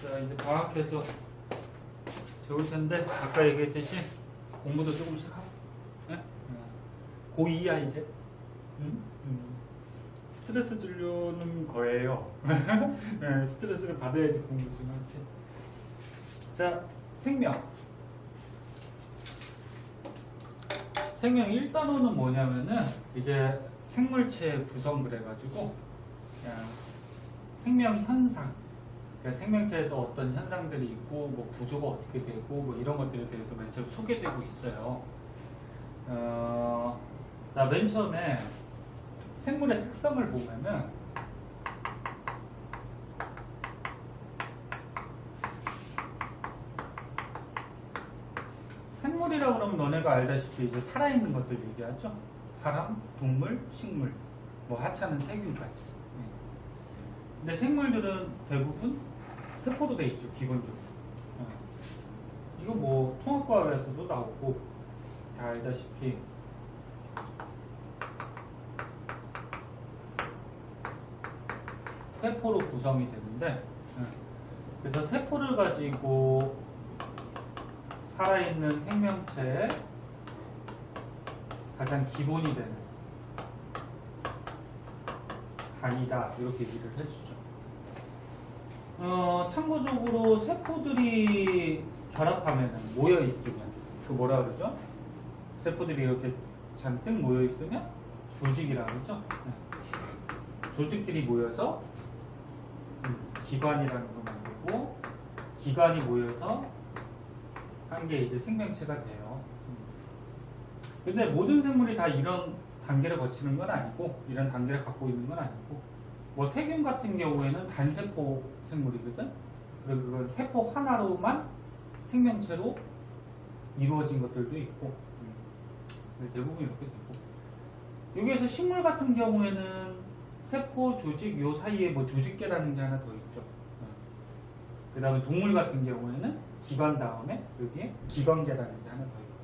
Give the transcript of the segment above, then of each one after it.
자, 이제 방학해서 좋을 텐데, 아까 얘기했듯이 공부도 조금씩 하고, 예? 고2야, 이제. 스트레스 주려는 거예요. 네, 스트레스를 받아야지 공부 좀 하지. 자, 생명. 생명 1단원은 뭐냐면은, 이제 생물체 구성 그래가지고, 그냥 생명 현상. 그러니까 생명체에서 어떤 현상들이 있고, 뭐 구조가 어떻게 되고, 뭐 이런 것들에 대해서 맨 처음 소개되고 있어요. 자, 맨 처음에 생물의 특성을 보면은, 생물이라고 그러면 너네가 알다시피 이제 살아있는 것들 얘기하죠. 사람, 동물, 식물, 뭐 하찮은 세균까지. 근데 생물들은 대부분 세포로 돼 있죠, 기본적으로. 이거 뭐 통합과학에서도 나오고 다 알다시피 세포로 구성이 되는데, 그래서 세포를 가지고 살아있는 생명체의 가장 기본이 되는 단위다, 이렇게 얘기를 해주죠. 참고적으로 세포들이 결합하면 모여 있으면 그 뭐라 그러죠? 세포들이 이렇게 잔뜩 모여 있으면 조직이라고 그러죠. 조직들이 모여서 기관이라는 걸 만들고, 기관이 모여서 한 게 이제 생명체가 돼요. 근데 모든 생물이 다 이런 단계를 거치는 건 아니고, 이런 단계를 갖고 있는 건 아니고, 뭐 세균 같은 경우에는 단세포 생물이거든. 그리고 그건 세포 하나로만 생명체로 이루어진 것들도 있고, 대부분 이렇게 되고, 여기에서 식물 같은 경우에는 세포, 조직 요 사이에 뭐 조직계라는 게 하나 더 있죠. 그 다음에 동물 같은 경우에는 기관 다음에 여기에 기관계라는 게 하나 더 있고.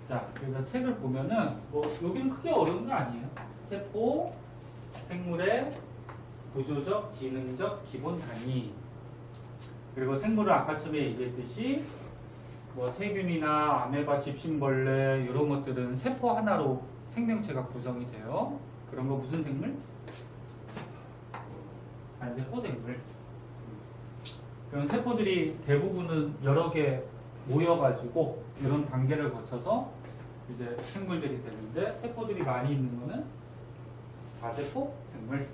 자, 그래서 책을 보면은 뭐 여기는 크게 어려운 거 아니에요. 세포, 생물의 구조적, 기능적 기본 단위. 그리고 생물을 아까 처음에 얘기했듯이 뭐 세균이나 아메바, 집신벌레 이런 것들은 세포 하나로 생명체가 구성이 돼요. 그런 거 무슨 생물? 단세포 생물. 그런 세포들이 대부분은 여러 개 모여가지고 이런 단계를 거쳐서 이제 생물들이 되는데, 세포들이 많이 있는 거는 다세포 생물.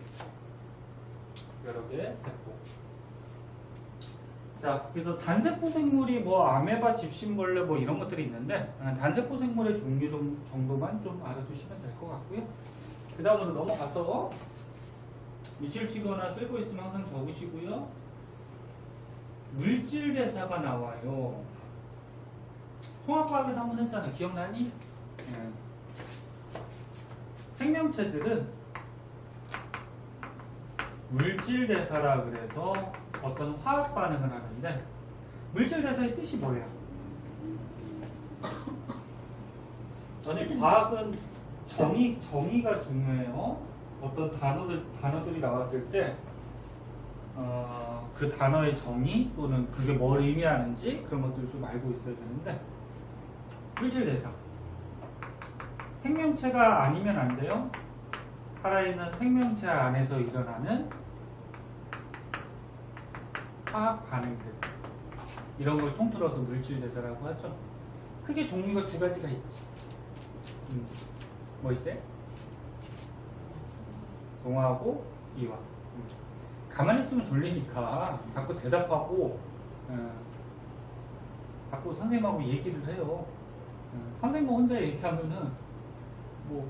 여러 개의 세포. 자, 그래서 단세포 생물이 뭐 아메바, 집신벌레 뭐 이런 것들이 있는데, 단세포 생물의 종류 정도만 좀 알아두시면 될 것 같고요. 그 다음으로 넘어가서 밑줄 치거나 쓸고 있으면 항상 적으시고요. 물질 대사가 나와요. 통합과학에서 한번 했잖아. 기억나니? 생명체들은 물질 대사라 그래서 어떤 화학 반응을 하는데, 물질 대사의 뜻이 뭐예요? 아니, 과학은 정의가 중요해요. 어떤 단어들이 나왔을 때, 그 단어의 정의 또는 그게 뭘 의미하는지 그런 것들을 좀 알고 있어야 되는데, 물질 대사. 생명체가 아니면 안 돼요. 살아있는 생명체 안에서 일어나는 화학 반응들. 이런 걸 통틀어서 물질 대사라고 하죠. 크게 종류가 두 가지가 있지. 뭐 있어요? 동화하고 이화. 가만히 있으면 졸리니까 자꾸 대답하고, 자꾸 선생님하고 얘기를 해요. 선생님 혼자 얘기하면은 뭐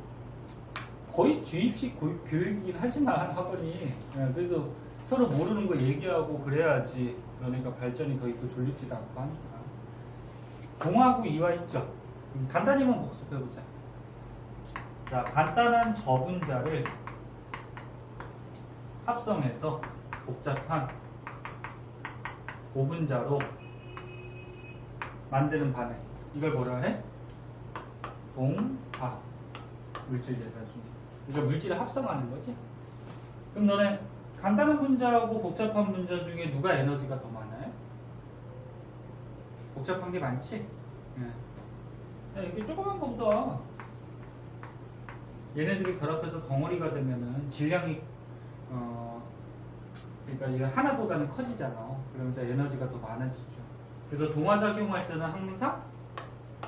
거의 주입식 교육이긴 하지만 학원이, 그래도 서로 모르는 거 얘기하고 그래야지 너네가 발전이 더 있고 졸립지도 않고 하니까. 동하고 이화 있죠. 간단히만 복습해보자. 자, 간단한 저분자를 합성해서 복잡한 고분자로 만드는 반응. 이걸 뭐라 해? 동화. 물질 대사 중에. 그러니까 물질을 합성하는 거지. 그럼 너네 간단한 분자하고 복잡한 분자 중에 누가 에너지가 더 많아요? 복잡한 게 많지? 이게 조그만 거보다 얘네들이 결합해서 덩어리가 되면은 질량이 그러니까 이게 하나보다는 커지잖아. 그러면서 에너지가 더 많아지죠. 그래서 동화작용할 때는 항상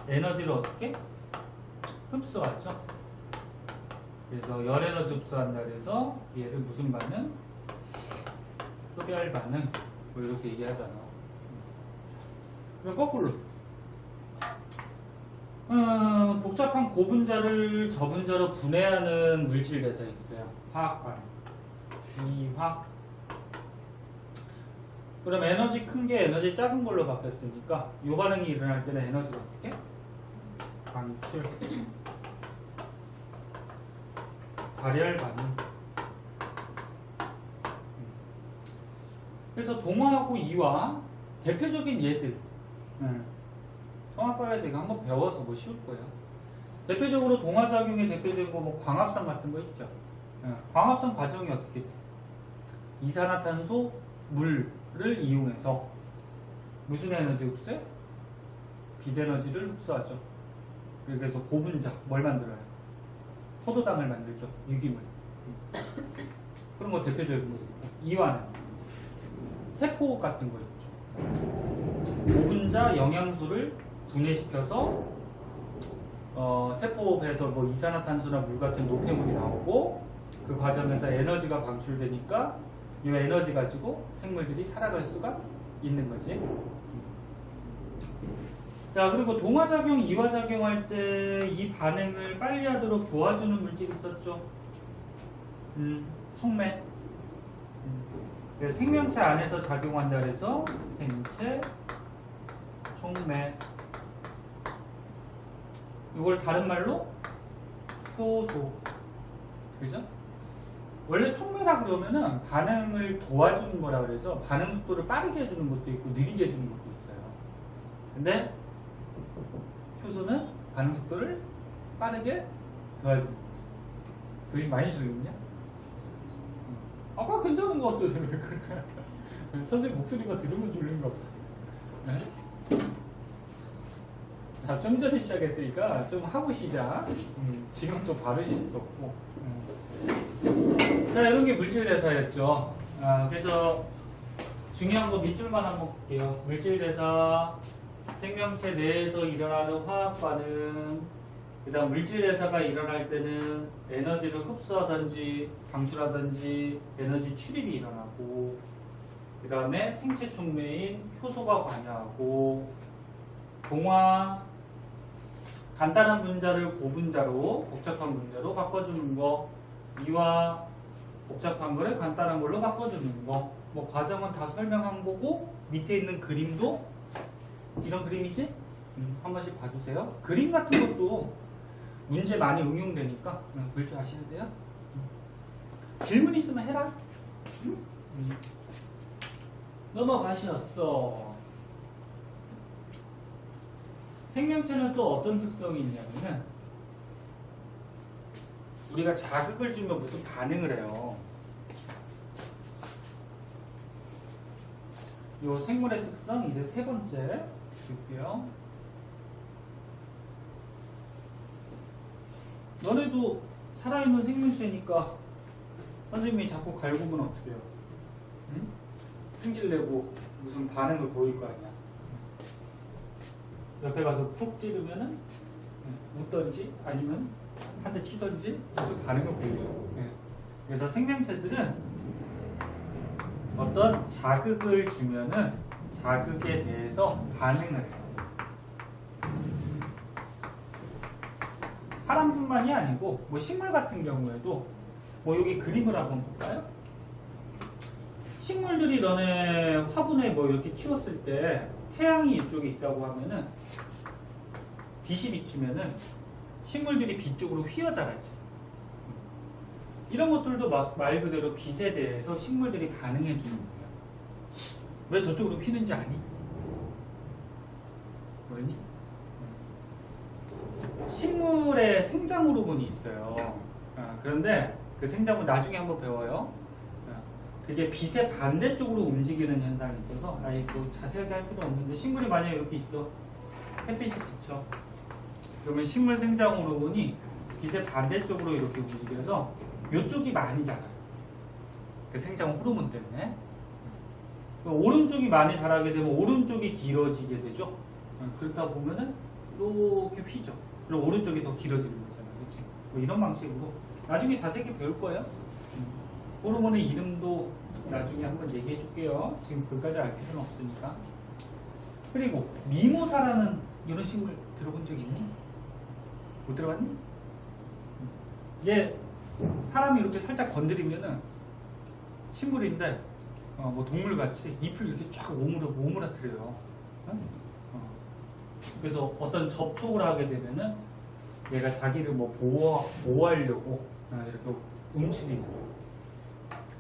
에너지를 어떻게? 흡수하죠. 그래서 열에너지 흡수한다 그래서 얘를 무슨 반응? 흡열 반응 뭐 이렇게 얘기하잖아. 그럼 거꾸로 복잡한 고분자를 저분자로 분해하는 물질 대사 있어요. 화학 반응 비화. 그럼 에너지 큰 게 에너지 작은 걸로 바뀌었으니까 이 반응이 일어날 때는 에너지를 어떻게? 방출 발열 반응. 그래서 동화하고 이화 대표적인 예들 통합과에서 이거 한번 배워서 뭐 쉬울 거예요. 대표적으로 동화작용의 대표적인 거 뭐 광합성 같은 거 있죠. 광합성 과정이 어떻게 돼? 이산화탄소 물을 이용해서 무슨 에너지 흡수해? 빛에너지를 흡수하죠. 그래서 고분자 뭘 만들어요? 포도당을 만들죠. 유기물. 그런 거 대표적인 거 있고 이완은 세포 같은 거 있죠. 고분자 영양소를 분해시켜서 세포 배에서 뭐 이산화탄소나 물 같은 노폐물이 나오고 그 과정에서 에너지가 방출되니까 이 에너지 가지고 생물들이 살아갈 수가 있는 거지. 자, 그리고 동화작용, 이화작용 할 때 이 반응을 빨리 하도록 도와주는 물질이 있었죠. 촉매. 그래서 생명체 안에서 작용한다 그래서 생체 촉매. 이걸 다른 말로 효소. 그죠? 원래 촉매라 그러면은 반응을 도와주는 거라 그래서 반응 속도를 빠르게 해주는 것도 있고 느리게 해주는 것도 있어요. 근데 효소는 반응 속도를 빠르게 도와주는 거죠. 그림 많이 졸렸냐? 아까 괜찮은 것 같아요. 선생님 목소리가 들으면 졸린가 보다. 네? 자, 좀 전에 시작했으니까 좀 하고 시작. 지금 또 바르실 수도 없고. 자, 이런 게 물질 대사였죠. 그래서 중요한 거 밑줄만 한번 볼게요. 물질 대사, 생명체 내에서 일어나는 화학 반응, 그 다음 물질 대사가 일어날 때는 에너지를 흡수하든지 방출하든지 에너지 출입이 일어나고, 그 다음에 생체 촉매인 효소가 관여하고, 동화, 간단한 분자를 고분자로 복잡한 분자로 바꿔주는 거, 이와 복잡한 거를 간단한 걸로 바꿔주는 거, 뭐 과정은 다 설명한 거고 밑에 있는 그림도 이런 그림이지? 한 번씩 봐주세요. 그림 같은 것도 문제 많이 응용되니까 볼 줄 아셔야 돼요. 질문 있으면 해라. 넘어가셨어. 생명체는 또 어떤 특성이 있냐면은 우리가 자극을 주면 무슨 반응을 해요. 요 생물의 특성 이제 세 번째 볼게요. 너네도 살아있는 생명체니까 선생님이 자꾸 갈구면 어떻게 해요? 응? 승질내고 무슨 반응을 보일 거 아니야. 옆에 가서 푹 찌르면은 웃던지 아니면 한 대 치던지 무슨 반응을 보여줘. 그래서 생명체들은 어떤 자극을 주면은 자극에 대해서 반응을 해요. 사람뿐만이 아니고 뭐 식물 같은 경우에도 뭐 여기 그림을 한번 볼까요? 식물들이 너네 화분에 뭐 이렇게 키웠을 때 태양이 이쪽에 있다고 하면은 빛이 비추면은 식물들이 빛 쪽으로 휘어자라지. 이런 것들도 말 그대로 빛에 대해서 식물들이 반응해 주는 거예요. 왜 저쪽으로 휘는지 아니? 모르니? 식물의 생장 호르몬이 있어요. 그런데 그 생장은 나중에 한번 배워요. 그게 빛의 반대쪽으로 움직이는 현상이 있어서 아예 뭐 자세하게 할 필요 없는데 식물이 만약에 이렇게 있어. 햇빛이 비쳐. 그러면 식물 생장 호르몬이 빛의 반대쪽으로 이렇게 움직여서 이쪽이 많이 자라요. 그 생장 호르몬 때문에. 오른쪽이 많이 자라게 되면 오른쪽이 길어지게 되죠. 그러다 보면은 이렇게 휘죠. 그럼 오른쪽이 더 길어지는 거잖아요. 그렇지? 뭐 이런 방식으로 나중에 자세히 배울 거예요. 호르몬의 이름도 나중에 한번 얘기해 줄게요. 지금 그까지 알 필요는 없으니까. 그리고 미모사라는 이런 식물 들어본 적 있니? 못 들어봤니? 얘 사람이 이렇게 살짝 건드리면은 식물인데 뭐 동물같이 잎을 이렇게 쫙 오므라뜨려요. 그래서 어떤 접촉을 하게 되면은 얘가 자기를 뭐 보호하려고 이렇게 움츠리는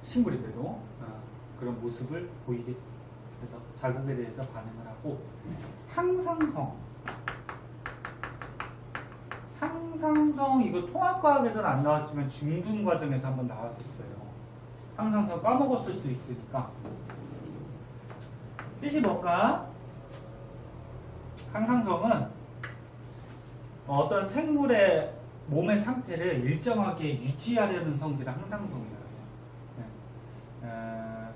식물인데도 그런 모습을 보이게 돼요. 그래서 자극에 대해서 반응을 하고 항상성 이거 통합과학에서는 안 나왔지만 중등 과정에서 한번 나왔었어요. 항상성 까먹었을 수 있으니까 뜻이 뭘까? 항상성은 어떤 생물의 몸의 상태를 일정하게 유지하려는 성질을 항상성이라고 해요.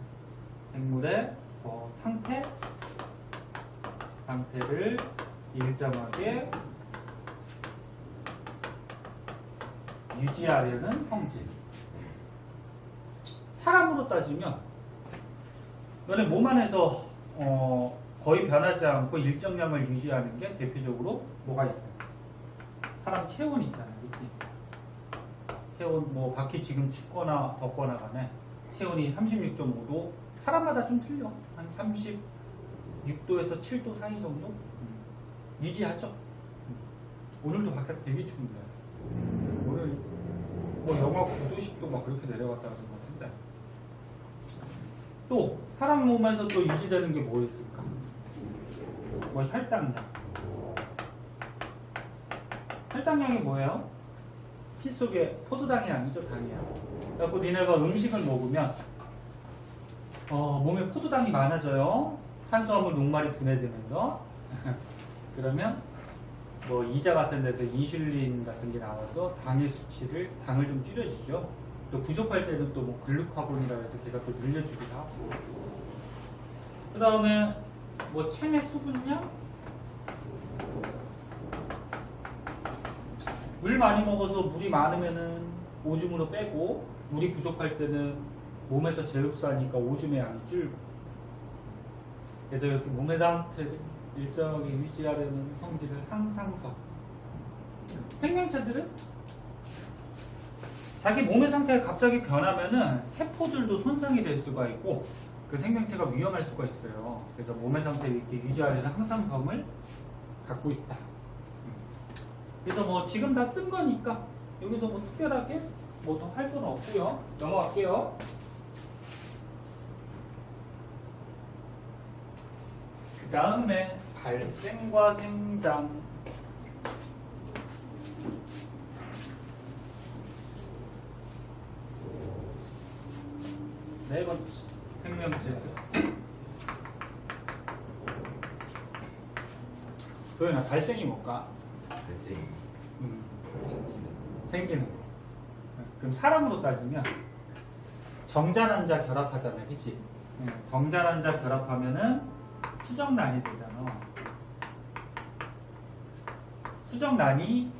생물의 상태를 일정하게 유지하려는 성질. 사람으로 따지면 너네 몸 안에서 거의 변하지 않고 일정량을 유지하는 게 대표적으로 뭐가 있어요? 사람 체온이 있잖아요. 그치? 체온 뭐 밖이 지금 춥거나 덥거나 간에 체온이 36.5도 사람마다 좀 틀려. 한 36도에서 7도 사이 정도 유지하죠. 오늘도 바깥 되게 추운데 오늘 뭐 영하 9도 10도 막 그렇게 내려갔다는 것 같은데 또 사람 몸에서 또 유지되는 게 뭐 있을까? 뭐 혈당량이 뭐예요? 피 속에 포도당이 아니죠, 당이야. 그래서 니네가 음식을 먹으면 몸에 포도당이 많아져요. 탄수화물 녹말이 분해되면서 그러면 뭐 이자 같은 데서 인슐린 같은 게 나와서 당을 좀 줄여주죠. 또 부족할 때는 또 뭐 글루카곤이라고 해서 걔가 또 늘려주기도 하고. 그 다음에 뭐 체내 수분량? 물 많이 먹어서 물이 많으면은 오줌으로 빼고 물이 부족할 때는 몸에서 재흡수하니까 오줌의 양이 줄고. 그래서 이렇게 몸의 상태를 일정하게 유지하려는 성질을 항상성. 생명체들은 자기 몸의 상태가 갑자기 변하면은 세포들도 손상이 될 수가 있고 그 생명체가 위험할 수가 있어요. 그래서 몸의 상태를 이렇게 유지하려는 항상성을 갖고 있다. 그래서 뭐 지금 다 쓴 거니까 여기서 뭐 특별하게 뭐 더 할 건 없고요. 넘어갈게요. 그 다음에 발생과 생장. 네 번째 생명체 특성. 도현아, 발생이 뭘까? 발생. 생기는 거. 그럼 사람으로 따지면 정자난자 결합하잖아요, 그치? 정자난자 결합하면은 수정란이 되잖아. 수정란이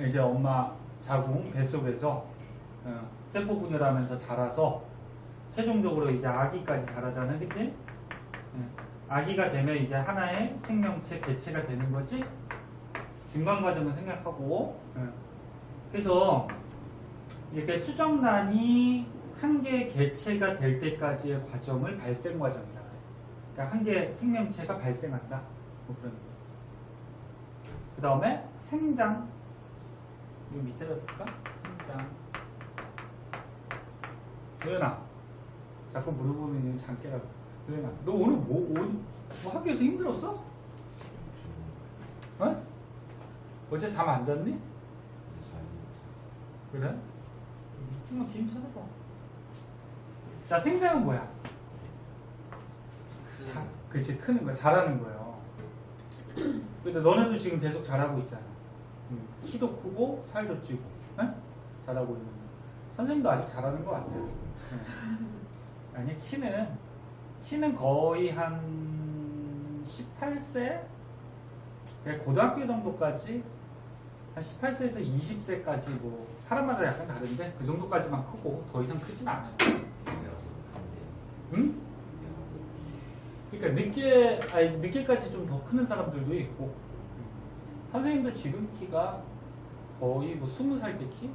이제 엄마 자궁 뱃속에서 세포 분열하면서 자라서 최종적으로 이제 아기까지 자라잖아, 그치? 아기가 되면 이제 하나의 생명체 개체가 되는 거지. 중간 과정을 생각하고. 그래서 이렇게 수정란이 한 개의 개체가 될 때까지의 과정을 발생 과정이라고 해요. 그러니까 한 개의 생명체가 발생한다. 뭐 그런 거지. 그 다음에 생장. 이거 밑에다 쓸까? 생장. 도현아, 자꾸 물어보면 장깨라고. 도현아, 너 오늘 뭐 학교에서 힘들었어? 어? 어제 잠 안 잤니? 그래? 좀만 김 찾아봐. 자, 생장은 뭐야? 그치, 크는 거, 잘하는 거예요. 근데 너네도 지금 계속 잘하고 있잖아. 키도 크고 살도 찌고, 응? 잘하고 있는. 선생님도 아직 잘하는 것 같아요. 아니, 키는 거의 한 18세? 그냥 고등학교 정도까지 한 18세에서 20세까지 뭐 사람마다 약간 다른데 그 정도까지만 크고 더 이상 크진 않아요. 응? 그러니까 늦게까지 좀 더 크는 사람들도 있고 선생님도 지금 키가 거의 뭐 20살 때 키?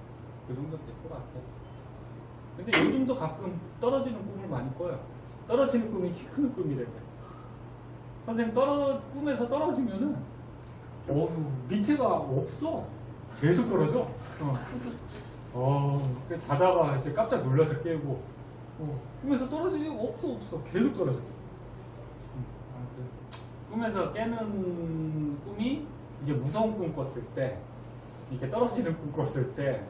그 정도 될 것 같아요. 근데 요즘도 가끔 떨어지는 꿈을 많이 꿔요. 떨어지는 꿈이 키 크는 꿈이래요. 선생님 꿈에서 떨어지면은 밑에가 없어. 계속 떨어져. 그래서 자다가 이제 깜짝 놀라서 깨고 꿈에서 떨어지는 게 없어. 계속 떨어져. 아무튼 꿈에서 깨는 꿈이 이제 무서운 꿈 꿨을 때, 이렇게 떨어지는 꿈 꿨을 때,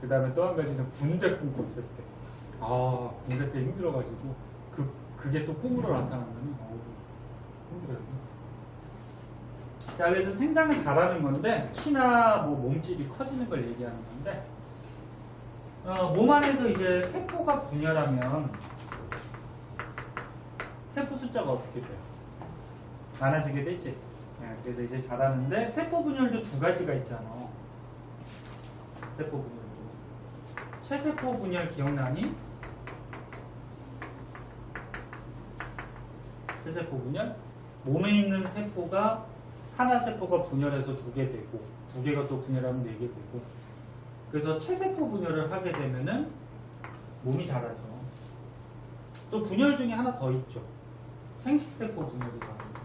그 다음에 또 한 가지는 군대 꿈 꿨을 때. 군대 때 힘들어가지고 그게 또 꿈으로 나타나면 힘들어요. 자, 그래서 생장은 잘하는 건데 키나 뭐 몸집이 커지는 걸 얘기하는 건데 몸 안에서 이제 세포가 분열하면 세포 숫자가 어떻게 돼요? 많아지게 되지. 그래서 이제 잘하는데 세포 분열도 두 가지가 있잖아. 세포 분열도. 체세포 분열 기억나니? 체세포 분열? 몸에 있는 세포가 하나 세포가 분열해서 2개 되고 2개가 또 분열하면 4개 되고 그래서 체세포 분열을 하게 되면은 몸이 자라죠. 또 분열 중에 하나 더 있죠. 생식세포 분열이라고 해서.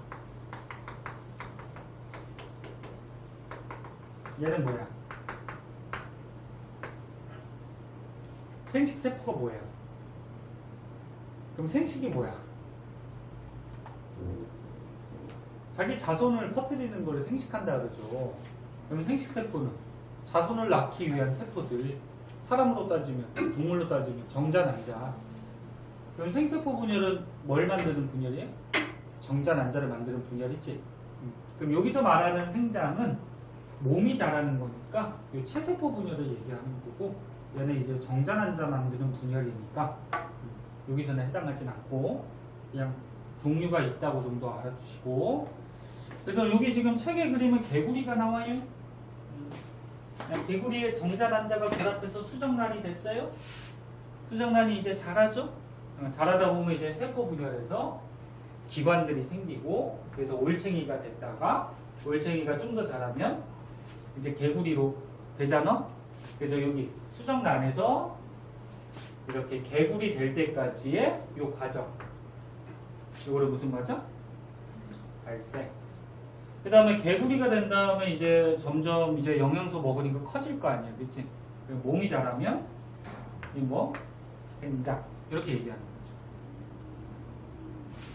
얘는 뭐야? 생식세포가 뭐예요? 그럼 생식이 뭐야? 자기 자손을 퍼뜨리는 거를 생식한다 그러죠. 그럼 생식세포는 자손을 낳기 위한 세포들, 사람으로 따지면, 동물로 따지면 정자, 난자. 그럼 생세포 분열은 뭘 만드는 분열이에요? 정자, 난자를 만드는 분열이지. 그럼 여기서 말하는 생장은 몸이 자라는 거니까 이 체세포 분열을 얘기하는 거고 얘는 이제 정자, 난자 만드는 분열이니까 여기서는 해당하진 않고 그냥 종류가 있다고 정도 알아주시고 그래서 여기 지금 책에 그리면 개구리가 나와요. 개구리의 정자, 난자가 결합해서 수정란이 됐어요. 수정란이 이제 자라죠. 자라다 보면 이제 세포 분열해서 기관들이 생기고 그래서 올챙이가 됐다가 올챙이가 좀 더 자라면 이제 개구리로 되잖아. 그래서 여기 수정란에서 이렇게 개구리 될 때까지의 요 과정. 이거를 무슨 과정? 발생. 그 다음에 개구리가 된 다음에 이제 점점 이제 영양소 먹으니까 커질 거 아니야, 그치? 몸이 자라면 이 뭐 생장 이렇게 얘기하는 거죠.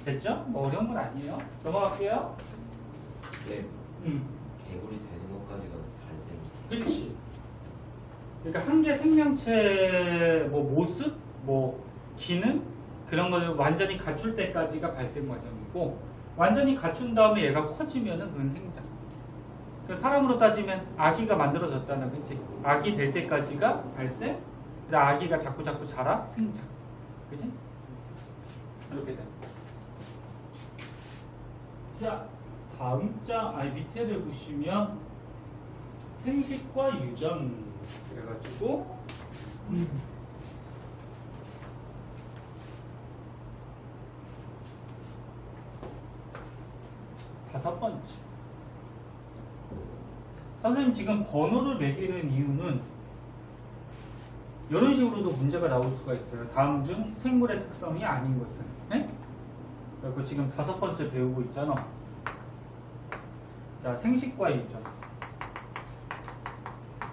됐죠? 뭐 어려운 건 아니에요. 넘어갈게요. 네. 개구리 되는 것까지가 발생. 그렇지. 그러니까 한 개 생명체 뭐 모습, 뭐 기능 그런 거를 완전히 갖출 때까지가 발생 과정이고. 완전히 갖춘 다음에 얘가 커지면은 그건 생장. 그러니까 사람으로 따지면 아기가 만들어졌잖아, 그치? 아기 될 때까지가 발생. 그다음 아기가 자꾸 자라 생장. 그치? 이렇게 돼. 자, 다음 장, 밑에를 보시면 생식과 유전 그래가지고 다섯 번째. 선생님 지금 번호를 매기는 이유는 이런 식으로도 문제가 나올 수가 있어요. 다음 중 생물의 특성이 아닌 것은. 네? 그리고 지금 다섯 번째 배우고 있잖아. 자, 생식과 유전.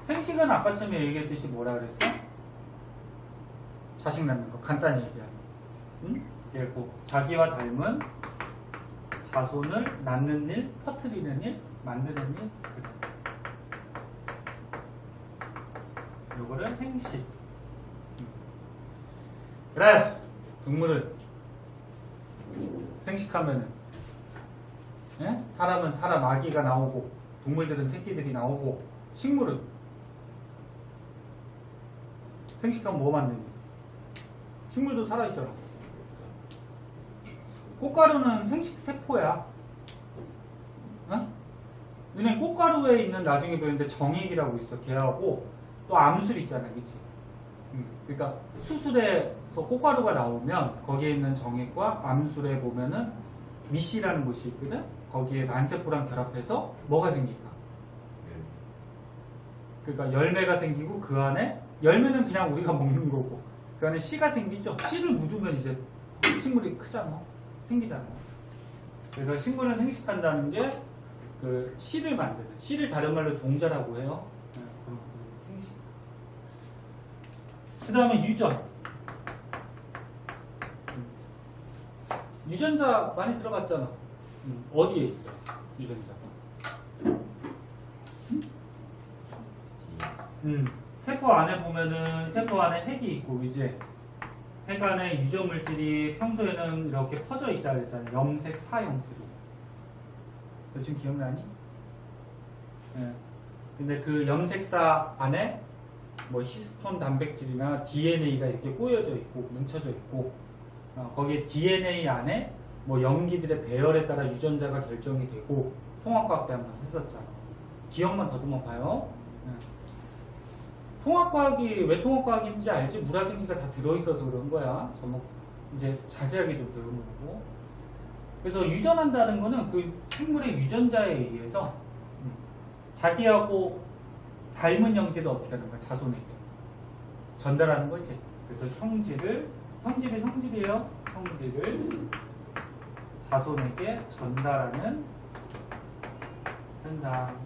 생식은 아까 전에 얘기했듯이 뭐라 그랬어? 자식 낳는 거. 간단히 얘기하면. 응? 그리고 자기와 닮은 자손을 낳는 일, 퍼뜨리는 일, 만드는 일. 요거를 생식. 그래서 동물은 생식하면은 예? 사람은 사람 아기가 나오고 동물들은 새끼들이 나오고 식물은 생식하면 뭐 만드니? 식물도 살아있잖아. 꽃가루는 생식세포야. 어? 왜냐면 꽃가루에 있는 나중에 배우는데 정액이라고 있어. 걔하고 또 암술 있잖아. 그치? 그러니까 수술에서 꽃가루가 나오면 거기에 있는 정액과 암술에 보면은 미씨라는 곳이 있거든? 거기에 난세포랑 결합해서 뭐가 생길까? 그러니까 열매가 생기고 그 안에 열매는 그냥 우리가 먹는 거고 그 안에 씨가 생기죠. 씨를 묻으면 이제 식물이 크잖아. 생기잖아. 그래서 식물을 생식한다는 게 그 씨를 만드는 씨를 다른 말로 종자라고 해요. 그런 것들이 생식. 그 다음에 유전. 유전자 많이 들어봤잖아. 어디에 있어? 유전자. 세포 안에 보면은 세포 안에 핵이 있고 이제 핵 안에 유전 물질이 평소에는 이렇게 퍼져 있다 그랬잖아. 염색사 형태로. 너 지금 기억나니? 네. 근데 그 염색사 안에 뭐 히스톤 단백질이나 DNA가 이렇게 꼬여져 있고 뭉쳐져 있고 거기에 DNA 안에 뭐 염기들의 배열에 따라 유전자가 결정이 되고 통합과학 때 한번 했었잖아. 기억만 더듬어 봐요. 통합과학이 왜 통합과학인지 알지? 물화생지가 다 들어있어서 그런 거야. 이제 자세하게 좀 배우는 거고. 그래서 유전한다는 거는 그 생물의 유전자에 의해서 자기하고 닮은 형질을 어떻게 하는 거야? 자손에게 전달하는 거지. 그래서 형질이 성질이에요. 형질을 자손에게 전달하는 현상.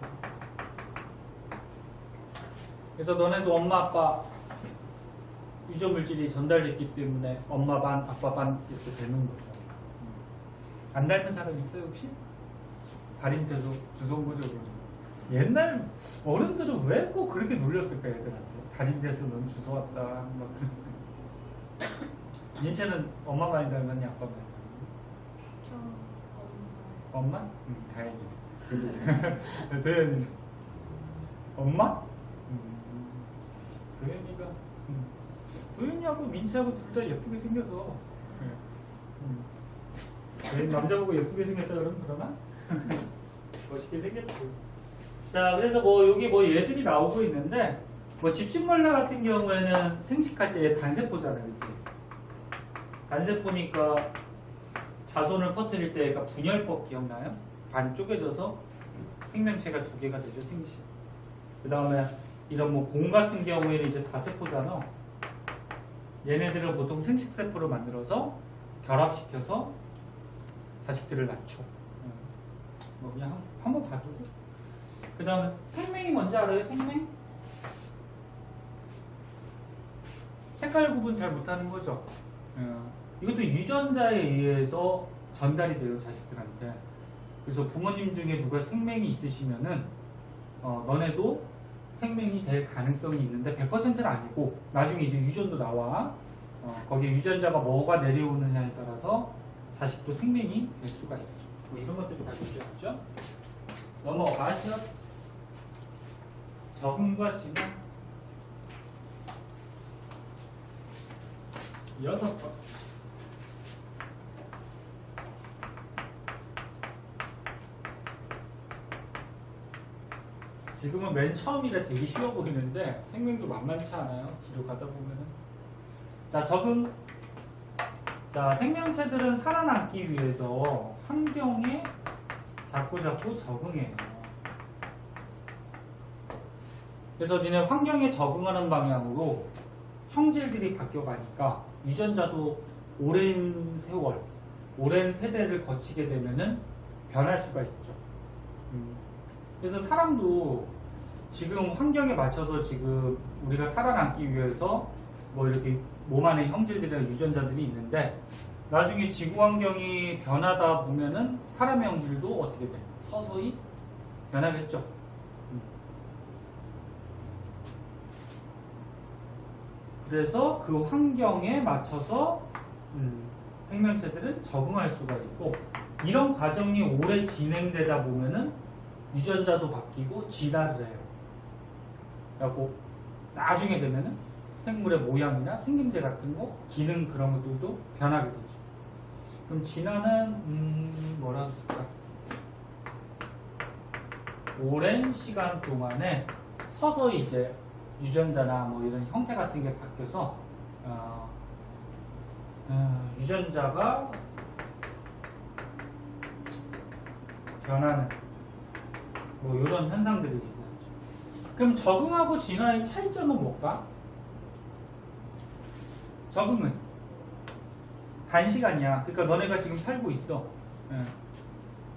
그래서 너네도 엄마 아빠 유전 물질이 전달됐기 때문에 엄마 반 아빠 반 이렇게 되는 거죠. 안 닮은 사람 있어요 혹시? 다림 주소 온 거죠. 옛날 어른들은 왜 꼭 그렇게 놀렸을까 애들한테? 다림돼서 넌 주소 왔다 막 그런. 민채는 엄마 많이 닮았니 아빠 많이 닮았니? 저 엄마? 다행이네. 도현이는? 엄마? 도현이가 도현이하고 민채하고 둘 다 예쁘게 생겨서 남자 보고 예쁘게 생겼다 그러면 그러나? 멋있게 생겼지. 자, 그래서 뭐 여기 뭐 얘들이 나오고 있는데 뭐 집신벌레 같은 경우에는 생식할 때 얘 단세포잖아, 그렇지? 단세포니까 자손을 퍼뜨릴 때 얘가 분열법 기억나요? 반 쪼개져서 생명체가 두 개가 되죠, 생식. 그 다음에 이런 뭐 공 같은 경우에는 이제 다세포잖아. 얘네들을 보통 생식세포로 만들어서 결합시켜서 자식들을 낳죠. 뭐 그냥 한번 봐두고. 그 다음에 생명이 뭔지 알아요? 생명? 색깔 구분 잘 못하는 거죠. 이것도 유전자에 의해서 전달이 돼요, 자식들한테. 그래서 부모님 중에 누가 생명이 있으시면은 너네도 생명이 될 가능성이 있는데 100%는 아니고 나중에 이제 유전도 나와. 거기에 유전자가 뭐가 내려오느냐에 따라서 자식도 생명이 될 수가 있어. 뭐 이런 것들이 다 유전이죠. 넘어가시었어. 적응과 지방 6번. 지금은 맨 처음이라 되게 쉬워 보이는데 생명도 만만치 않아요. 뒤로 가다 보면은. 자, 적응. 자, 생명체들은 살아남기 위해서 환경에 자꾸 적응해요. 그래서 니네 환경에 적응하는 방향으로 형질들이 바뀌어가니까 유전자도 오랜 세월, 오랜 세대를 거치게 되면은 변할 수가 있죠. 그래서 사람도 지금 환경에 맞춰서 지금 우리가 살아남기 위해서 뭐 이렇게 몸 안에 형질들이나 유전자들이 있는데 나중에 지구 환경이 변하다 보면은 사람의 형질도 어떻게 돼? 서서히 변하겠죠. 그래서 그 환경에 맞춰서 생명체들은 적응할 수가 있고, 이런 과정이 오래 진행되다 보면은 유전자도 바뀌고 진화를 해요. 그래갖고 나중에 되면은 생물의 모양이나 생김새 같은 거, 기능 그런 것들도 변하게 되죠. 그럼 진화는 뭐라고 쓸까? 오랜 시간 동안에 서서히 이제 유전자나 뭐 이런 형태 같은 게 바뀌어서 유전자가 변하는 뭐 이런 현상들이 있죠. 그럼 적응하고 진화의 차이점은 뭘까? 적응은 단시간이야. 그러니까 너네가 지금 살고 있어.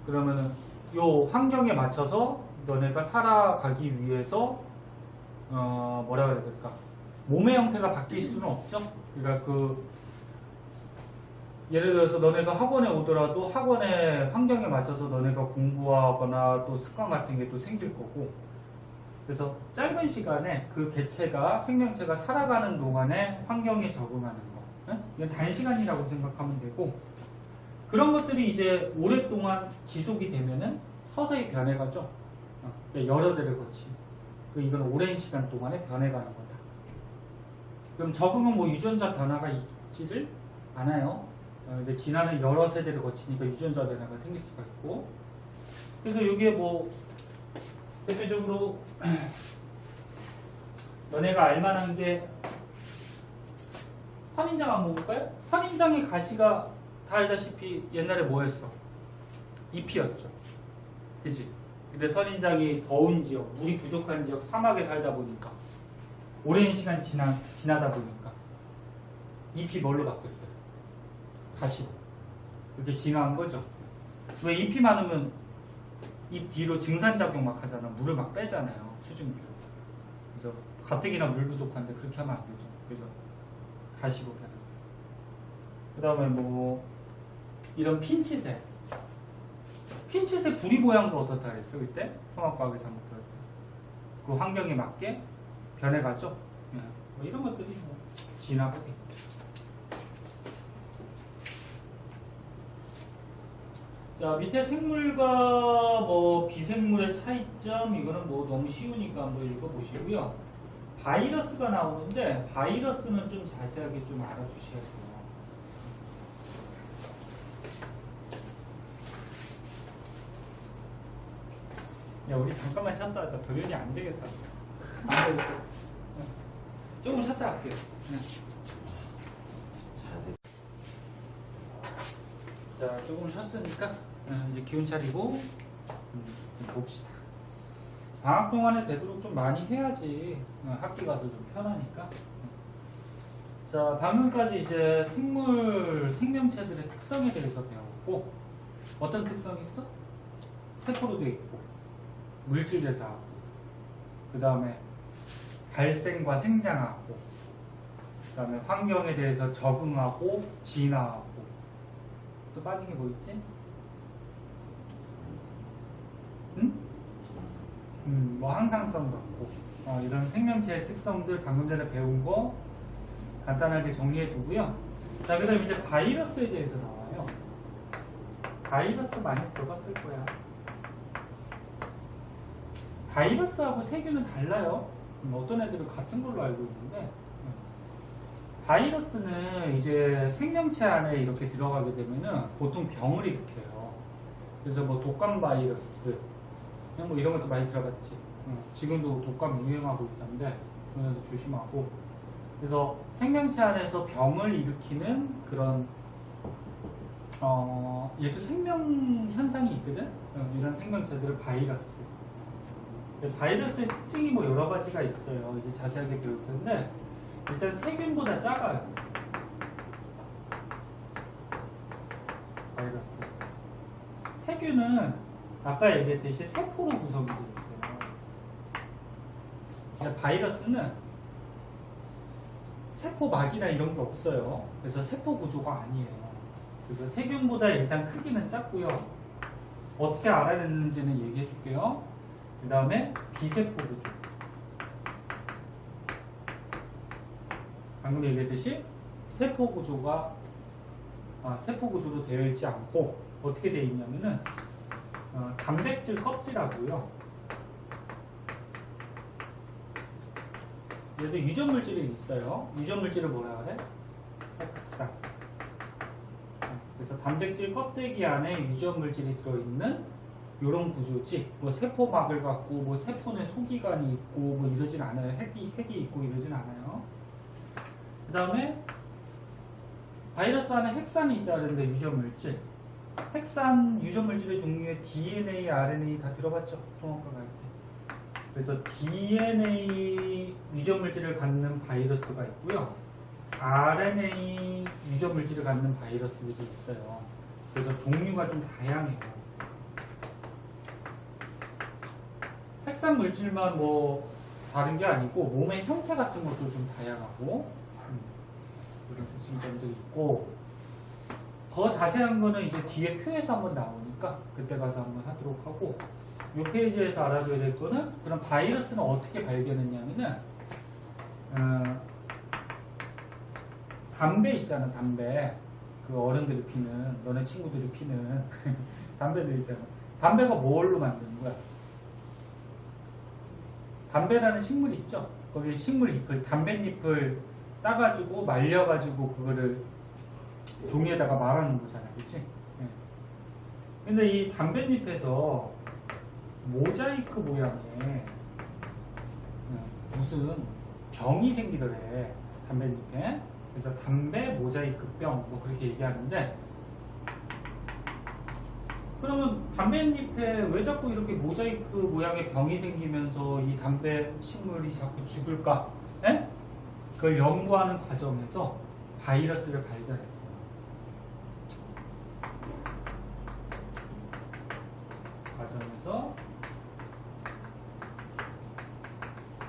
그러면은 요 환경에 맞춰서 너네가 살아가기 위해서 뭐라 그래야 될까? 몸의 형태가 바뀔 수는 없죠. 그러니까 예를 들어서 너네가 학원에 오더라도 학원의 환경에 맞춰서 너네가 공부하거나 또 습관 같은 게 또 생길 거고, 그래서 짧은 시간에 그 개체가 생명체가 살아가는 동안에 환경에 적응하는 거, 이건 단시간이라고 생각하면 되고, 그런 것들이 이제 오랫동안 지속이 되면은 서서히 변해가죠. 여러 대를 거치. 이건 오랜 시간 동안에 변해가는 거다. 그럼 적응은 뭐 유전자 변화가 있지를 않아요. 근데 진화는 여러 세대를 거치니까 유전자 변화가 생길 수가 있고, 그래서 이게 뭐 대표적으로 너네가 알만한 게 선인장 한번 볼까요? 선인장의 가시가 다 알다시피 옛날에 뭐였어? 잎이었죠. 그치? 근데 선인장이 더운 지역, 물이 부족한 지역, 사막에 살다 보니까 오랜 시간 지나다 보니까 잎이 뭘로 바뀌었어요? 가시로. 그렇게 진화한 거죠. 왜 잎이 많으면 잎 뒤로 증산작용 막 하잖아. 물을 막 빼잖아요. 수증기로. 그래서 가뜩이나 물 부족한데 그렇게 하면 안 되죠. 그래서 가시로 변화. 그 다음에 뭐 이런 핀칫새. 핀칫의 부리 모양도 어떻다 그랬어 그때? 통합과학에서 한번 배웠죠. 그 환경에 맞게 변해가죠. 뭐 이런 것들이 뭐 진화가 됩니다. 자, 밑에 생물과 뭐 비생물의 차이점, 이거는 뭐 너무 쉬우니까 한번 읽어보시고요. 바이러스가 나오는데 바이러스는 좀 자세하게 좀 알아주셔야 돼요. 야, 우리 잠깐만 쉬었다 하자. 도련이 안 되겠다. 안 되겠어. 조금 쉬었다 할게요. 자, 조금 쉬었으니까 이제 기운 차리고 봅시다. 방학 동안에 되도록 좀 많이 해야지 학기 가서 좀 편하니까. 자, 방금까지 이제 생명체들의 특성에 대해서 배웠고, 어떤 특성이 있어? 세포로 되어 있고, 물질 대사하고, 그 다음에 발생과 생장하고, 그 다음에 환경에 대해서 적응하고, 진화하고, 또 빠진 게 뭐 있지? 뭐 항상성도 없고, 이런 생명체의 특성들 방금 전에 배운 거 간단하게 정리해 두고요. 자, 그 다음 이제 바이러스에 대해서 나와요. 바이러스 많이 들어봤을 거야. 바이러스하고 세균은 달라요. 어떤 애들은 같은 걸로 알고 있는데, 바이러스는 이제 생명체 안에 이렇게 들어가게 되면은 보통 병을 일으켜요. 그래서 뭐 독감 바이러스, 뭐 이런 것도 많이 들어봤지. 지금도 독감 유행하고 있던데, 그래서 조심하고. 그래서 생명체 안에서 병을 일으키는 그런, 얘도 생명 현상이 있거든? 이런 생명체들을 바이러스. 바이러스의 특징이 뭐 여러 가지가 있어요. 이제 자세하게 배울 텐데, 일단 세균보다 작아요. 바이러스. 세균은 아까 얘기했듯이 세포로 구성이 되어 있어요. 근데 바이러스는 세포막이나 이런 게 없어요. 그래서 세포 구조가 아니에요. 그래서 세균보다 일단 크기는 작고요. 어떻게 알아냈는지는 얘기해 줄게요. 그 다음에 비세포 구조. 방금 얘기했듯이 세포 구조가 세포 구조로 되어 있지 않고 어떻게 되어 있냐면은 단백질 껍질하고요. 얘도 유전 물질이 있어요. 유전 물질을 뭐라 그래? 핵산. 그래서 단백질 껍데기 안에 유전 물질이 들어있는 이런 구조지. 뭐 세포막을 갖고 뭐 세포 내 소기관이 있고 뭐 이러진 않아요. 핵이 있고 이러진 않아요. 그 다음에 바이러스 안에 핵산이 있다는데 유전 물질. 핵산 유전 물질의 종류에 DNA, RNA 다 들어봤죠? 통합과 갈 때. 그래서 DNA 유전 물질을 갖는 바이러스가 있고요. RNA 유전 물질을 갖는 바이러스들이 있어요. 그래서 종류가 좀 다양해요. 핵산 물질만 뭐 다른 게 아니고 몸의 형태 같은 것도 좀 다양하고 이런 특징점들이 있고 더 자세한 거는 이제 뒤에 표에서 한번 나오니까 그때 가서 한번 하도록 하고 이 페이지에서 알아둬야 될 거는 그럼 바이러스는 어떻게 발견했냐면은 담배 있잖아. 담배 그 어른들이 피는 너네 친구들이 피는 담배들 있잖아. 담배가 뭘로 만드는 거야? 담배라는 식물 있죠? 거기 식물 잎을 담뱃잎을 따가지고 말려가지고 그거를 종이에다가 말하는 거잖아. 그치? 예. 근데 이 담뱃잎에서 모자이크 모양의 무슨 병이 생기더래. 담뱃잎에. 그래서 담배 모자이크병 뭐 그렇게 얘기하는데 그러면 담뱃잎에 왜 자꾸 이렇게 모자이크 모양의 병이 생기면서 이 담배 식물이 자꾸 죽을까? 에? 그걸 연구하는 과정에서 바이러스를 발견했어요. 과정에서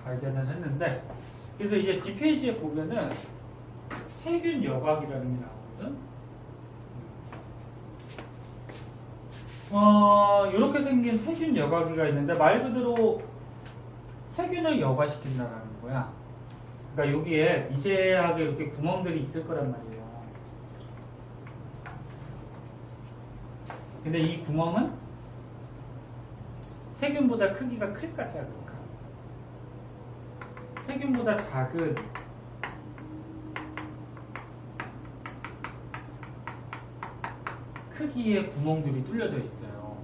발견을 했는데 그래서 이제 뒷페이지에 보면은 세균 여과기라는 게 나오거든. 이렇게 생긴 세균 여과기가 있는데 말 그대로 세균을 여과시킨다라는 거야. 그러니까 여기에 미세하게 이렇게 구멍들이 있을 거란 말이에요. 근데 이 구멍은 세균보다 크기가 클까 작을까? 세균보다 작은 크기의 구멍들이 뚫려져 있어요.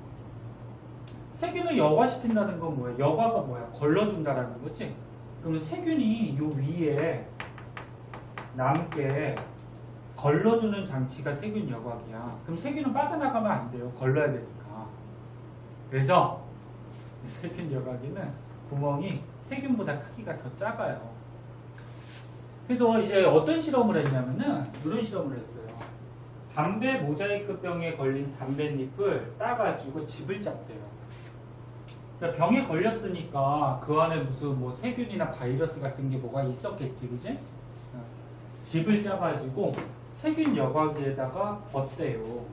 세균을 여과시킨다는 건 뭐야? 여과가 뭐야? 걸러준다라는 거지? 그러면 세균이 요 위에 남게 걸러주는 장치가 세균 여과기야. 그럼 세균은 빠져나가면 안 돼요. 걸러야 되니까. 그래서 세균 여과기는 구멍이 세균보다 크기가 더 작아요. 그래서 이제 어떤 실험을 했냐면은 이런 실험을 했어요. 담배 모자이크병에 걸린 담뱃잎을 따가지고 즙을 짰대요. 그러니까 병에 걸렸으니까 그 안에 무슨 뭐 세균이나 바이러스 같은 게 뭐가 있었겠지, 그지? 즙을 짜가지고 세균 여과기에다가 걷대요.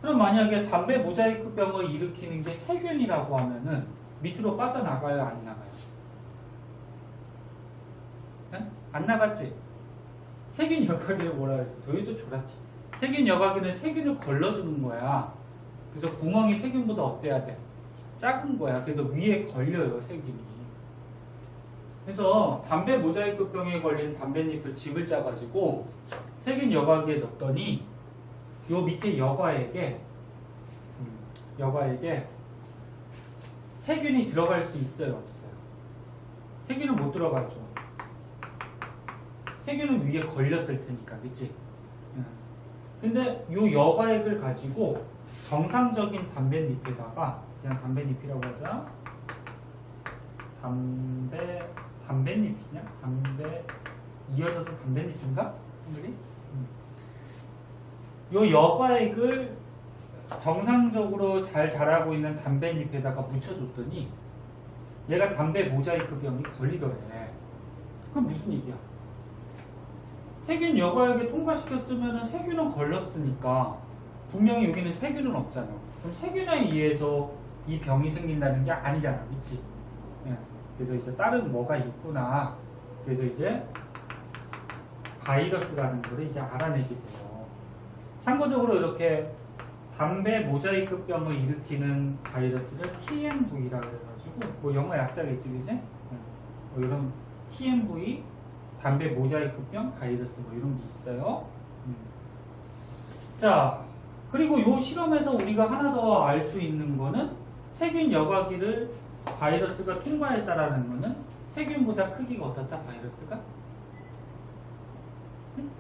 그럼 만약에 담배 모자이크병을 일으키는 게 세균이라고 하면은 밑으로 빠져나가요, 안 나가요? 응? 안 나갔지? 세균 여과기를 뭐라 그랬어? 도희도 졸았지. 세균 여과기는 세균을 걸러주는 거야. 그래서 구멍이 세균보다 어때야 돼? 작은 거야. 그래서 위에 걸려요, 세균이. 그래서 담배 모자이크병에 걸린 담뱃잎을 즙을 짜가지고 세균 여과기에 넣었더니 요 밑에 여과에게 세균이 들어갈 수 있어요, 없어요? 세균은 못 들어가죠. 세균은 위에 걸렸을 테니까, 그치? 근데 요 여과액을 가지고 정상적인 담뱃잎에다가 그냥 담뱃잎이라고 하자. 담뱃잎이냐? 이어져서 담뱃잎인가? 한글이? 요 여과액을 정상적으로 잘 자라고 있는 담뱃잎에다가 묻혀줬더니 얘가 담배 모자이크병이 걸리더래. 그럼 무슨 얘기야? 세균 여과액에 통과시켰으면 세균은 걸렸으니까 분명히 여기는 세균은 없잖아. 그럼 세균에 의해서 이 병이 생긴다는 게 아니잖아. 그치? 예. 그래서 이제 다른 뭐가 있구나. 그래서 이제 바이러스라는 걸 이제 알아내게 돼요. 참고적으로 이렇게 담배 모자이크병을 일으키는 바이러스를 TMV라고 해가지고 뭐 영어 약자겠지, 그지? 뭐 이런 TMV 담배 모자이크병 바이러스 뭐 이런 게 있어요. 자, 그리고 요 실험에서 우리가 하나 더 알 수 있는 거는 세균 여과기를 바이러스가 통과했다라는 거는 세균보다 크기가 어떻다, 바이러스가? 응?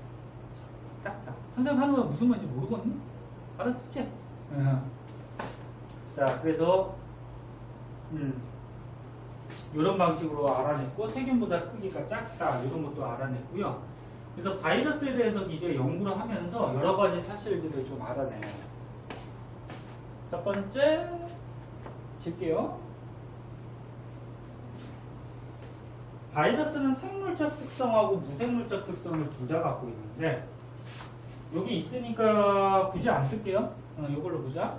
작다. 선생님 하는 거 무슨 말인지 모르겠니? 알았지? 자, 그래서 이런 방식으로 알아냈고 세균보다 크기가 작다 이런 것도 알아냈고요. 그래서 바이러스에 대해서 이제 연구를 하면서 여러 가지 사실들을 좀 알아내요. 첫 번째 칠게요. 바이러스는 생물적 특성하고 무생물적 특성을 둘 다 갖고 있는데 여기 있으니까 굳이 안 쓸게요. 이걸로 보자.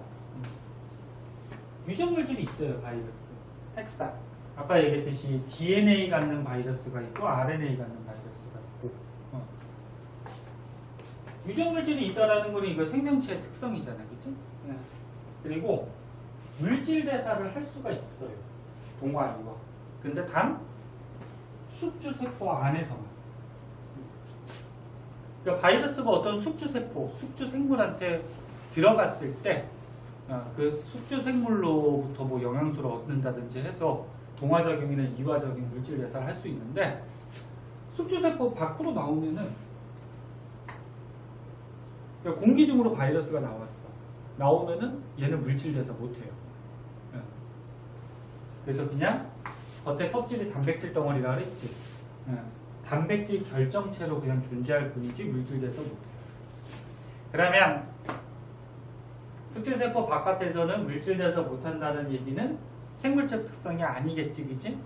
유전물질이 있어요. 바이러스 핵산. 아까 얘기했듯이 DNA 갖는 바이러스가 있고 RNA 갖는 바이러스가 있고 유전물질이 있다라는 거는 이거 생명체의 특성이잖아, 그치? 그리고 물질 대사를 할 수가 있어요, 동아리와. 근데 단 숙주세포 안에서만. 그러니까 바이러스가 어떤 숙주세포, 숙주생물한테 들어갔을 때 그 숙주생물로부터 뭐 영양소를 얻는다든지 해서 동화작용이나 이화적인 물질 대사를 할 수 있는데 숙주세포 밖으로 나오면은 그러니까 공기 중으로 바이러스가 나오면은 얘는 물질 대사 못해요. 그래서 그냥 겉에 껍질이 단백질 덩어리라 그랬지. 단백질 결정체로 그냥 존재할 뿐이지 물질 대사 못해요. 그러면 숙주세포 바깥에서는 물질 대사 못한다는 얘기는 생물적 특성이 아니겠지, 그치?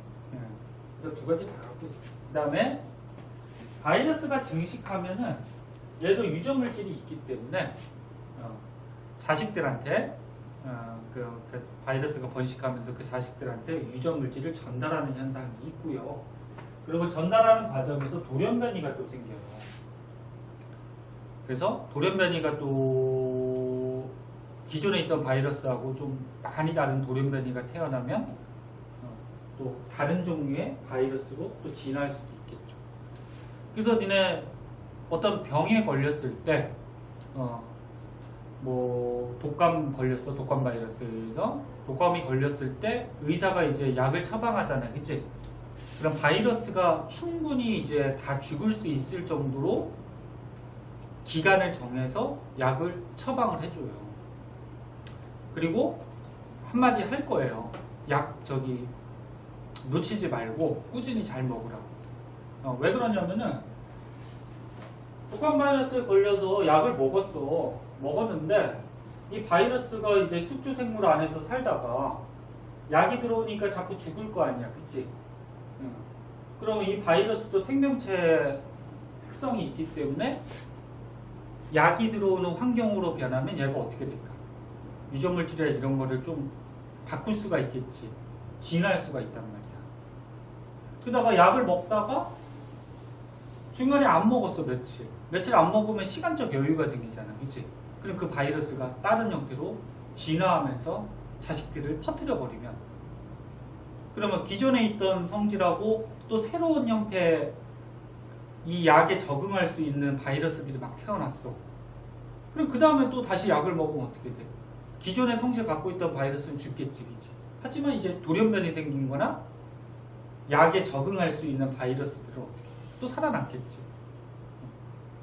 그래서 두 가지 다 갖고 있어. 그 다음에 바이러스가 증식하면은 얘도 유전물질이 있기 때문에 자식들한테 그 바이러스가 번식하면서 그 자식들한테 유전물질을 전달하는 현상이 있고요. 그리고 전달하는 과정에서 돌연변이가 또 생겨요. 그래서 돌연변이가 또 기존에 있던 바이러스하고 좀 많이 다른 돌연변이가 태어나면 또 다른 종류의 바이러스로 또 진화할 수도 있겠죠. 그래서 니네 어떤 병에 걸렸을 때 뭐 독감 걸렸어, 독감 바이러스에서 독감이 걸렸을 때 의사가 이제 약을 처방하잖아, 그치? 그럼 바이러스가 충분히 이제 다 죽을 수 있을 정도로 기간을 정해서 약을 처방을 해줘요. 그리고 한마디 할 거예요. 약 놓치지 말고 꾸준히 잘 먹으라고. 왜 그러냐면은 독감 바이러스에 걸려서 약을 먹었는데 이 바이러스가 이제 숙주생물 안에서 살다가 약이 들어오니까 자꾸 죽을 거 아니야, 그치? 그러면 이 바이러스도 생명체 특성이 있기 때문에 약이 들어오는 환경으로 변하면 얘가 어떻게 될까? 유전물질이나 이런 거를 좀 바꿀 수가 있겠지. 진화할 수가 있단 말이야. 그러다가 약을 먹다가 중간에 안 먹었어, 며칠 안 먹으면 시간적 여유가 생기잖아, 그치? 그럼 그 바이러스가 다른 형태로 진화하면서 자식들을 퍼뜨려 버리면 그러면 기존에 있던 성질하고 또 새로운 형태의 이 약에 적응할 수 있는 바이러스들이 막 태어났어. 그럼 그 다음에 또 다시 약을 먹으면 어떻게 돼? 기존의 성질 갖고 있던 바이러스는 죽겠지, 그치? 하지만 이제 돌연변이 생긴 거나 약에 적응할 수 있는 바이러스들은 어떻게 돼? 또 살아남겠지.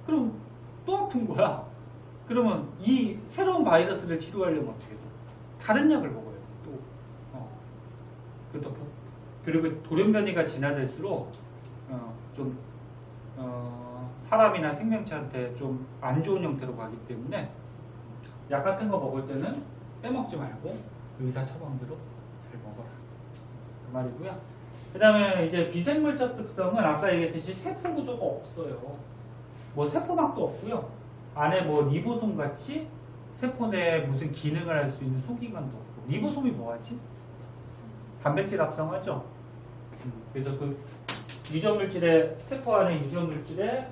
그럼 또 아픈 거야. 그러면 이 새로운 바이러스를 치료하려면 어떻게 돼? 다른 약을 먹어야 돼, 또. 그리고 돌연변이가 진화될수록 사람이나 생명체한테 좀 안 좋은 형태로 가기 때문에 약 같은 거 먹을 때는 빼먹지 말고 의사 처방대로 잘 먹어라. 그 말이고요. 그 다음에 이제 비생물적 특성은 아까 얘기했듯이 세포 구조가 없어요. 뭐 세포막도 없고요. 안에 뭐 리보솜 같이 세포 내에 무슨 기능을 할 수 있는 소기관도 없고. 리보솜이 뭐하지? 단백질 합성하죠. 그래서 그 유전물질의 세포 안에 유전물질의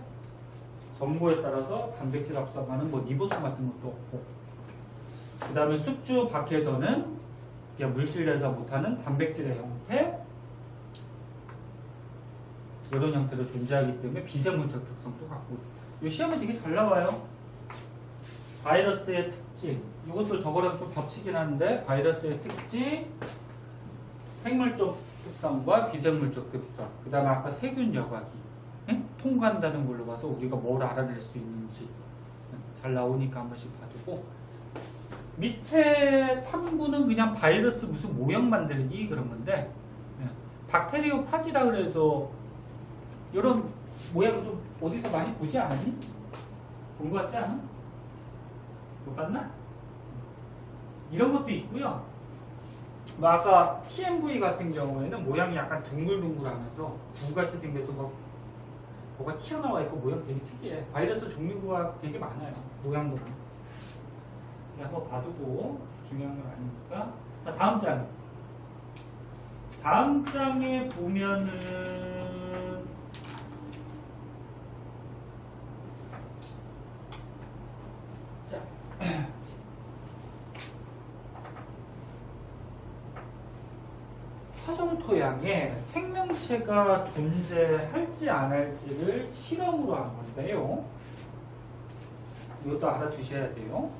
점고에 따라서 단백질 합성하는 뭐 리보솜 같은 것도 없고, 그 다음에 숙주 밖에서는 그냥 물질에서 못하는 단백질의 형태, 이런 형태로 존재하기 때문에 비생물적 특성도 갖고 있어요. 이 시험에 되게 잘 나와요. 바이러스의 특징, 이것도 저거랑 좀 겹치긴 하는데, 바이러스의 특징, 생물적 특성과 비생물적 특성, 그 다음에 아까 세균 여과기, 응? 통과한다는 걸로 봐서 우리가 뭘 알아낼 수 있는지 잘 나오니까 한 번씩 봐두고, 밑에 탐구는 그냥 바이러스 무슨 모형 만들기 그런 건데, 박테리오 파지라 그래서 이런 모양 좀 어디서 많이 보지 않았니? 본 거 같지 않아? 못 봤나? 이런 것도 있고요. 뭐 아까 TMV 같은 경우에는 모양이 약간 둥글둥글하면서 구같이 생겨서 뭐가 튀어나와 있고 모양 되게 특이해. 바이러스 종류가 되게 많아요. 모양도. 한번 봐두고 중요한 건 아니니까. 자, 다음 장. 다음 장에 보면은 자. 화성 토양에 생명체가 존재할지 안 할지를 실험으로 한 건데요. 이것도 알아두셔야 돼요.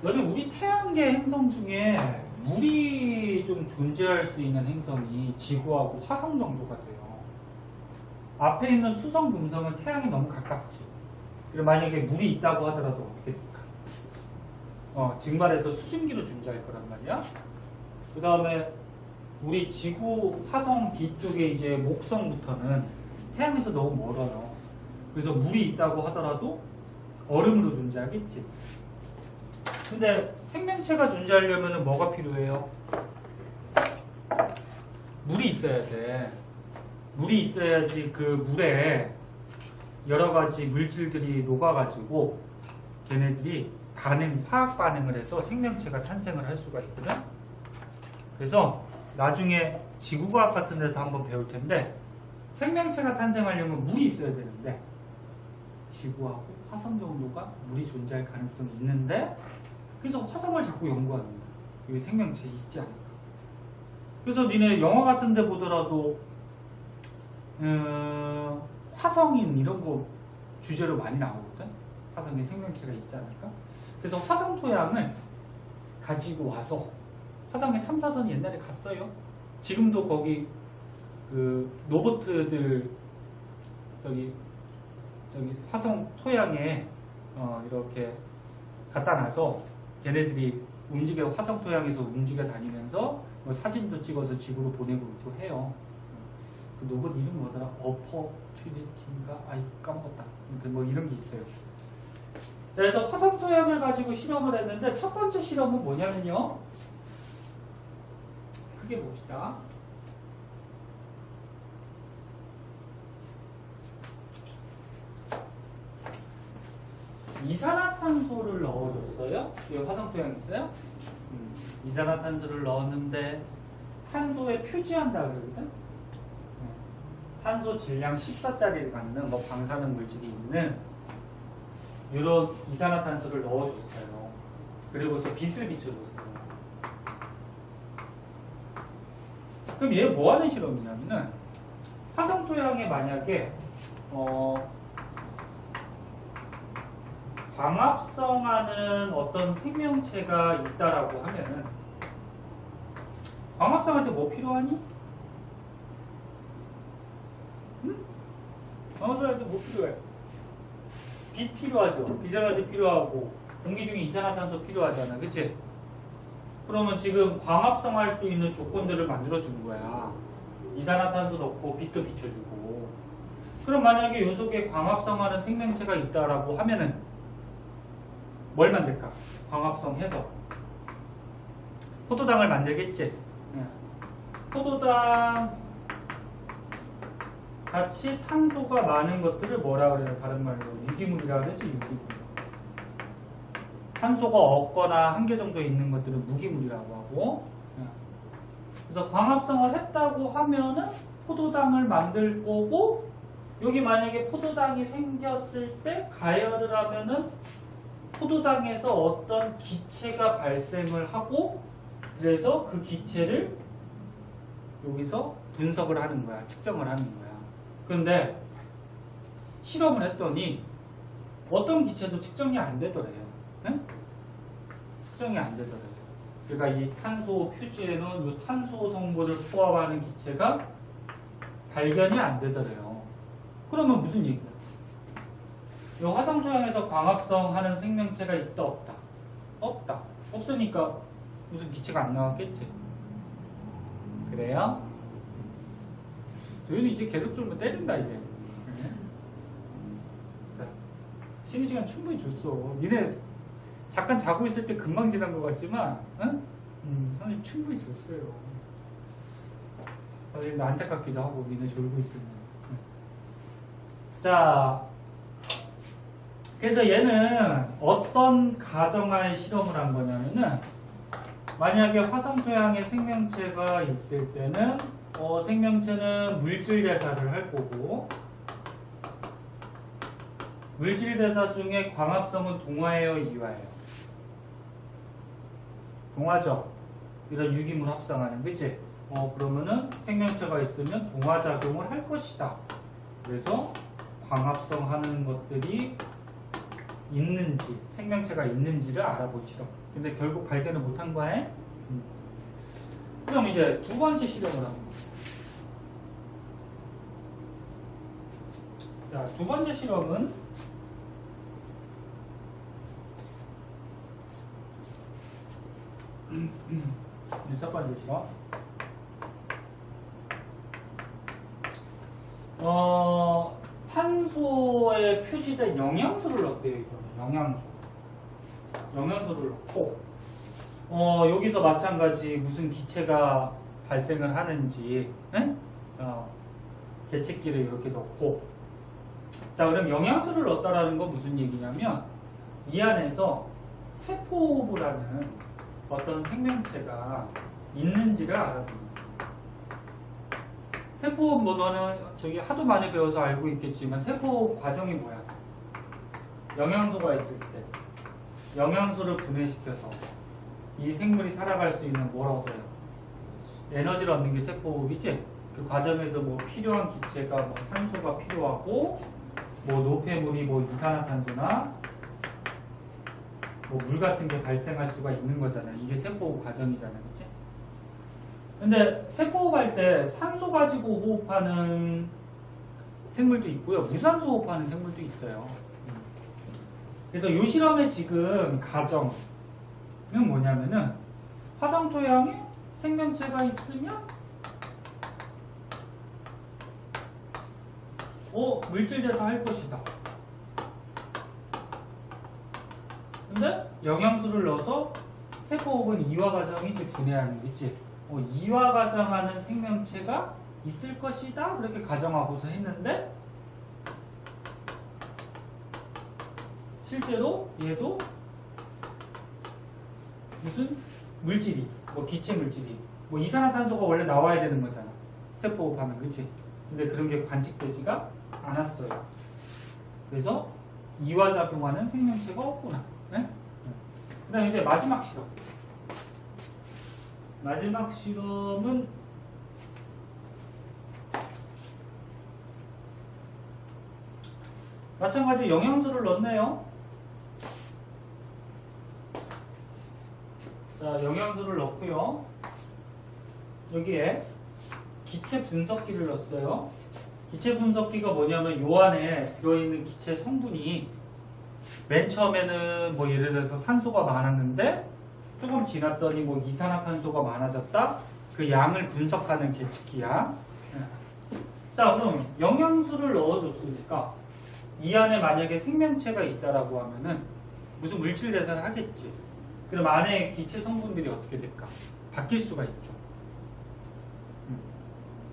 여기 우리 태양계 행성 중에 물이 좀 존재할 수 있는 행성이 지구하고 화성 정도가 돼요. 앞에 있는 수성, 금성은 태양이 너무 가깝지. 그리고 만약에 물이 있다고 하더라도 어떻게 될까? 증발해서 수증기로 존재할 거란 말이야. 그 다음에 우리 지구, 화성 뒤쪽에 이제 목성부터는 태양에서 너무 멀어요. 그래서 물이 있다고 하더라도 얼음으로 존재하겠지. 근데 생명체가 존재하려면 뭐가 필요해요? 물이 있어야 돼. 물이 있어야지 그 물에 여러 가지 물질들이 녹아가지고 걔네들이 화학 반응을 해서 생명체가 탄생을 할 수가 있거든. 그래서 나중에 지구과학 같은 데서 한번 배울 텐데, 생명체가 탄생하려면 물이 있어야 되는데 지구하고 화성 정도가 물이 존재할 가능성이 있는데, 그래서 화성을 자꾸 연구합니다. 여기 생명체 있지 않을까. 그래서 니네 영화 같은 데 보더라도 화성인 이런 거 주제로 많이 나오거든. 화성에 생명체가 있지 않을까. 그래서 화성 토양을 가지고 와서 화성에 탐사선이 옛날에 갔어요. 지금도 거기 그 로봇들 저기 화성 토양에 이렇게 갖다 놔서 걔네들이 화성 토양에서 움직여 다니면서 뭐 사진도 찍어서 지구로 보내고 있고 해요. 그 로봇 이름 뭐더라? 어퍼튜니티인가? 아이 까먹었다. 뭐 이런 게 있어요. 그래서 화성 토양을 가지고 실험을 했는데, 첫 번째 실험은 뭐냐면요. 크게 봅시다. 이산화탄소를 넣어줬어요. 여기 화성 토양 있어요? 이산화탄소를 넣었는데 탄소에 표지한다 그러거든. 탄소 질량 14짜리를 갖는 뭐 방사능 물질이 있는 이런 이산화탄소를 넣어줬어요. 그리고서 빛을 비춰줬어요. 그럼 얘 뭐 하는 실험이냐면은, 화성 토양에 만약에 광합성하는 어떤 생명체가 있다라고 하면은, 광합성할 때 뭐 필요하니? 응? 광합성할 때 뭐 필요해? 빛 필요하죠. 비전화제 필요하고, 공기 중에 이산화탄소 필요하잖아. 그치? 그러면 지금 광합성할 수 있는 조건들을 만들어준 거야. 이산화탄소 넣고 빛도 비춰주고. 그럼 만약에 요 속에 광합성하는 생명체가 있다라고 하면은 뭘 만들까? 광합성해서 포도당을 만들겠지. 포도당 같이 탄소가 많은 것들을 뭐라 그래요? 다른 말로 유기물이라고 그러지. 유기물. 탄소가 없거나 한 개 정도 있는 것들은 무기물이라고 하고, 그래서 광합성을 했다고 하면은 포도당을 만들 거고, 여기 만약에 포도당이 생겼을 때 가열을 하면은 포도당에서 어떤 기체가 발생을 하고, 그래서 그 기체를 여기서 분석을 하는 거야. 측정을 하는 거야. 그런데 실험을 했더니 어떤 기체도 측정이 안 되더래요. 응? 측정이 안 되더래요. 그러니까 이 탄소 표지에는 이 탄소 성분을 포함하는 기체가 발견이 안 되더래요. 그러면 무슨 얘기야? 이 화성 토양에서 광합성 하는 생명체가 있다 없다? 없다. 없으니까 무슨 기체가 안 나왔겠지. 그래요? 도윤이 이제 계속 좀 때린다 이제. 쉬는 시간 충분히 줬어. 니네 잠깐 자고 있을 때 금방 지난 것 같지만, 응? 선생님 충분히 줬어요. 선생님도 안타깝기도 하고 니네 졸고 있으면. 자, 그래서 얘는 어떤 가정하에 실험을 한 거냐면은, 만약에 화성 토양에 생명체가 있을 때는 생명체는 물질 대사를 할 거고, 물질 대사 중에 광합성은 동화예요, 이화예요? 동화죠. 이런 유기물 합성하는, 그치? 그러면은 생명체가 있으면 동화작용을 할 것이다. 그래서 광합성하는 것들이 있는지, 생명체가 있는지를 알아보시죠. 근데 결국 발견을 못한 거야. 그럼 이제 두 번째 실험을 합니다. 자, 두 번째 실험은 첫 번째 실험. 탄소에 표시된 영양소를 넣대요. 이거는 영양소를 넣고, 여기서 마찬가지 무슨 기체가 발생을 하는지, 계측기를 이렇게 넣고. 자, 그럼 영양소를 넣었다라는 건 무슨 얘기냐면, 이 안에서 세포호흡이라는 어떤 생명체가 있는지를 알아봅니다. 세포호흡 너는 저기 하도 많이 배워서 알고 있겠지만, 세포호흡 과정이 뭐야? 영양소가 있을 때 영양소를 분해시켜서 이 생물이 살아갈 수 있는 뭐라고 해요? 에너지를 얻는 게 세포호흡이지? 그 과정에서 뭐 필요한 기체가 뭐 산소가 필요하고, 뭐 노폐물이 뭐 이산화탄소나 뭐 물 같은 게 발생할 수가 있는 거잖아요. 이게 세포호흡 과정이잖아요. 그치? 근데 세포호흡할 때 산소 가지고 호흡하는 생물도 있고요. 무산소 호흡하는 생물도 있어요. 그래서 이 실험의 지금 가정은 뭐냐면은, 화성 토양에 생명체가 있으면 물질 대사할 것이다. 근데 영양소를 넣어서 세포호흡은 이화 과정이지, 분해하는 거지. 이화 과정하는 생명체가 있을 것이다. 그렇게 가정하고서 했는데, 실제로 얘도 무슨 물질이, 뭐 기체 물질이, 뭐 이산화탄소가 원래 나와야 되는 거잖아. 세포호흡하면, 그치? 근데 그런 게 관측되지가 않았어요. 그래서 이화작용하는 생명체가 없구나. 네? 그 다음에 이제 마지막 실험. 마지막 실험은 마찬가지 영양소를 넣네요. 자, 영양소를 넣고요. 여기에 기체 분석기를 넣었어요. 기체 분석기가 뭐냐면, 요 안에 들어있는 기체 성분이 맨 처음에는 뭐 예를 들어서 산소가 많았는데 조금 지났더니 뭐 이산화탄소가 많아졌다. 그 양을 분석하는 계측기야. 자, 그럼 영양소를 넣어줬으니까 이 안에 만약에 생명체가 있다라고 하면은 무슨 물질 대사를 하겠지. 그럼 안에 기체 성분들이 어떻게 될까? 바뀔 수가 있죠.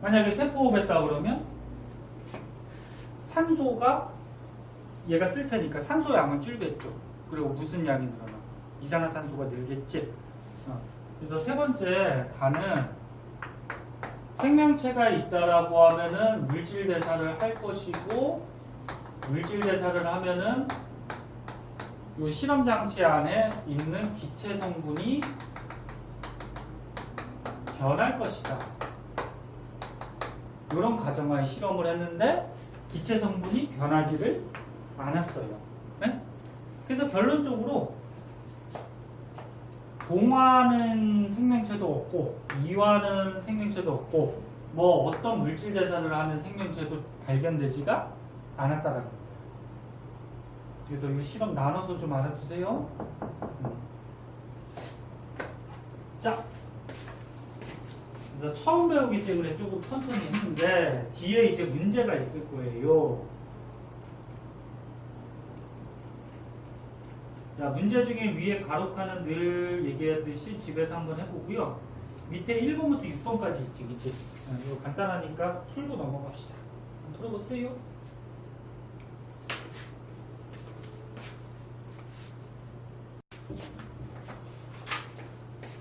만약에 세포호흡했다 그러면 산소가 얘가 쓸 테니까 산소 양은 줄겠죠. 그리고 무슨 양이 늘어나? 이산화탄소가 늘겠지. 그래서 세 번째 단은 생명체가 있다라고 하면은 물질 대사를 할 것이고, 물질 대사를 하면은 이 실험 장치 안에 있는 기체 성분이 변할 것이다. 이런 가정하에 실험을 했는데 기체 성분이 변하지를 않았어요. 네? 그래서 결론적으로 동화는 생명체도 없고 이화는 생명체도 없고 뭐 어떤 물질 대사를 하는 생명체도 발견되지가 않았다라는 거예요. 그래서 이 실험 나눠서 좀 알아주세요. 자, 그래서 처음 배우기 때문에 조금 천천히 했는데 뒤에 이제 문제가 있을 거예요. 자, 문제 중에 위에 가로칸은 늘 얘기했듯이 집에서 한번 해보고요. 밑에 1번부터 6번까지 있지, 그치? 이거 간단하니까 풀고 넘어갑시다. 한번 풀어보세요.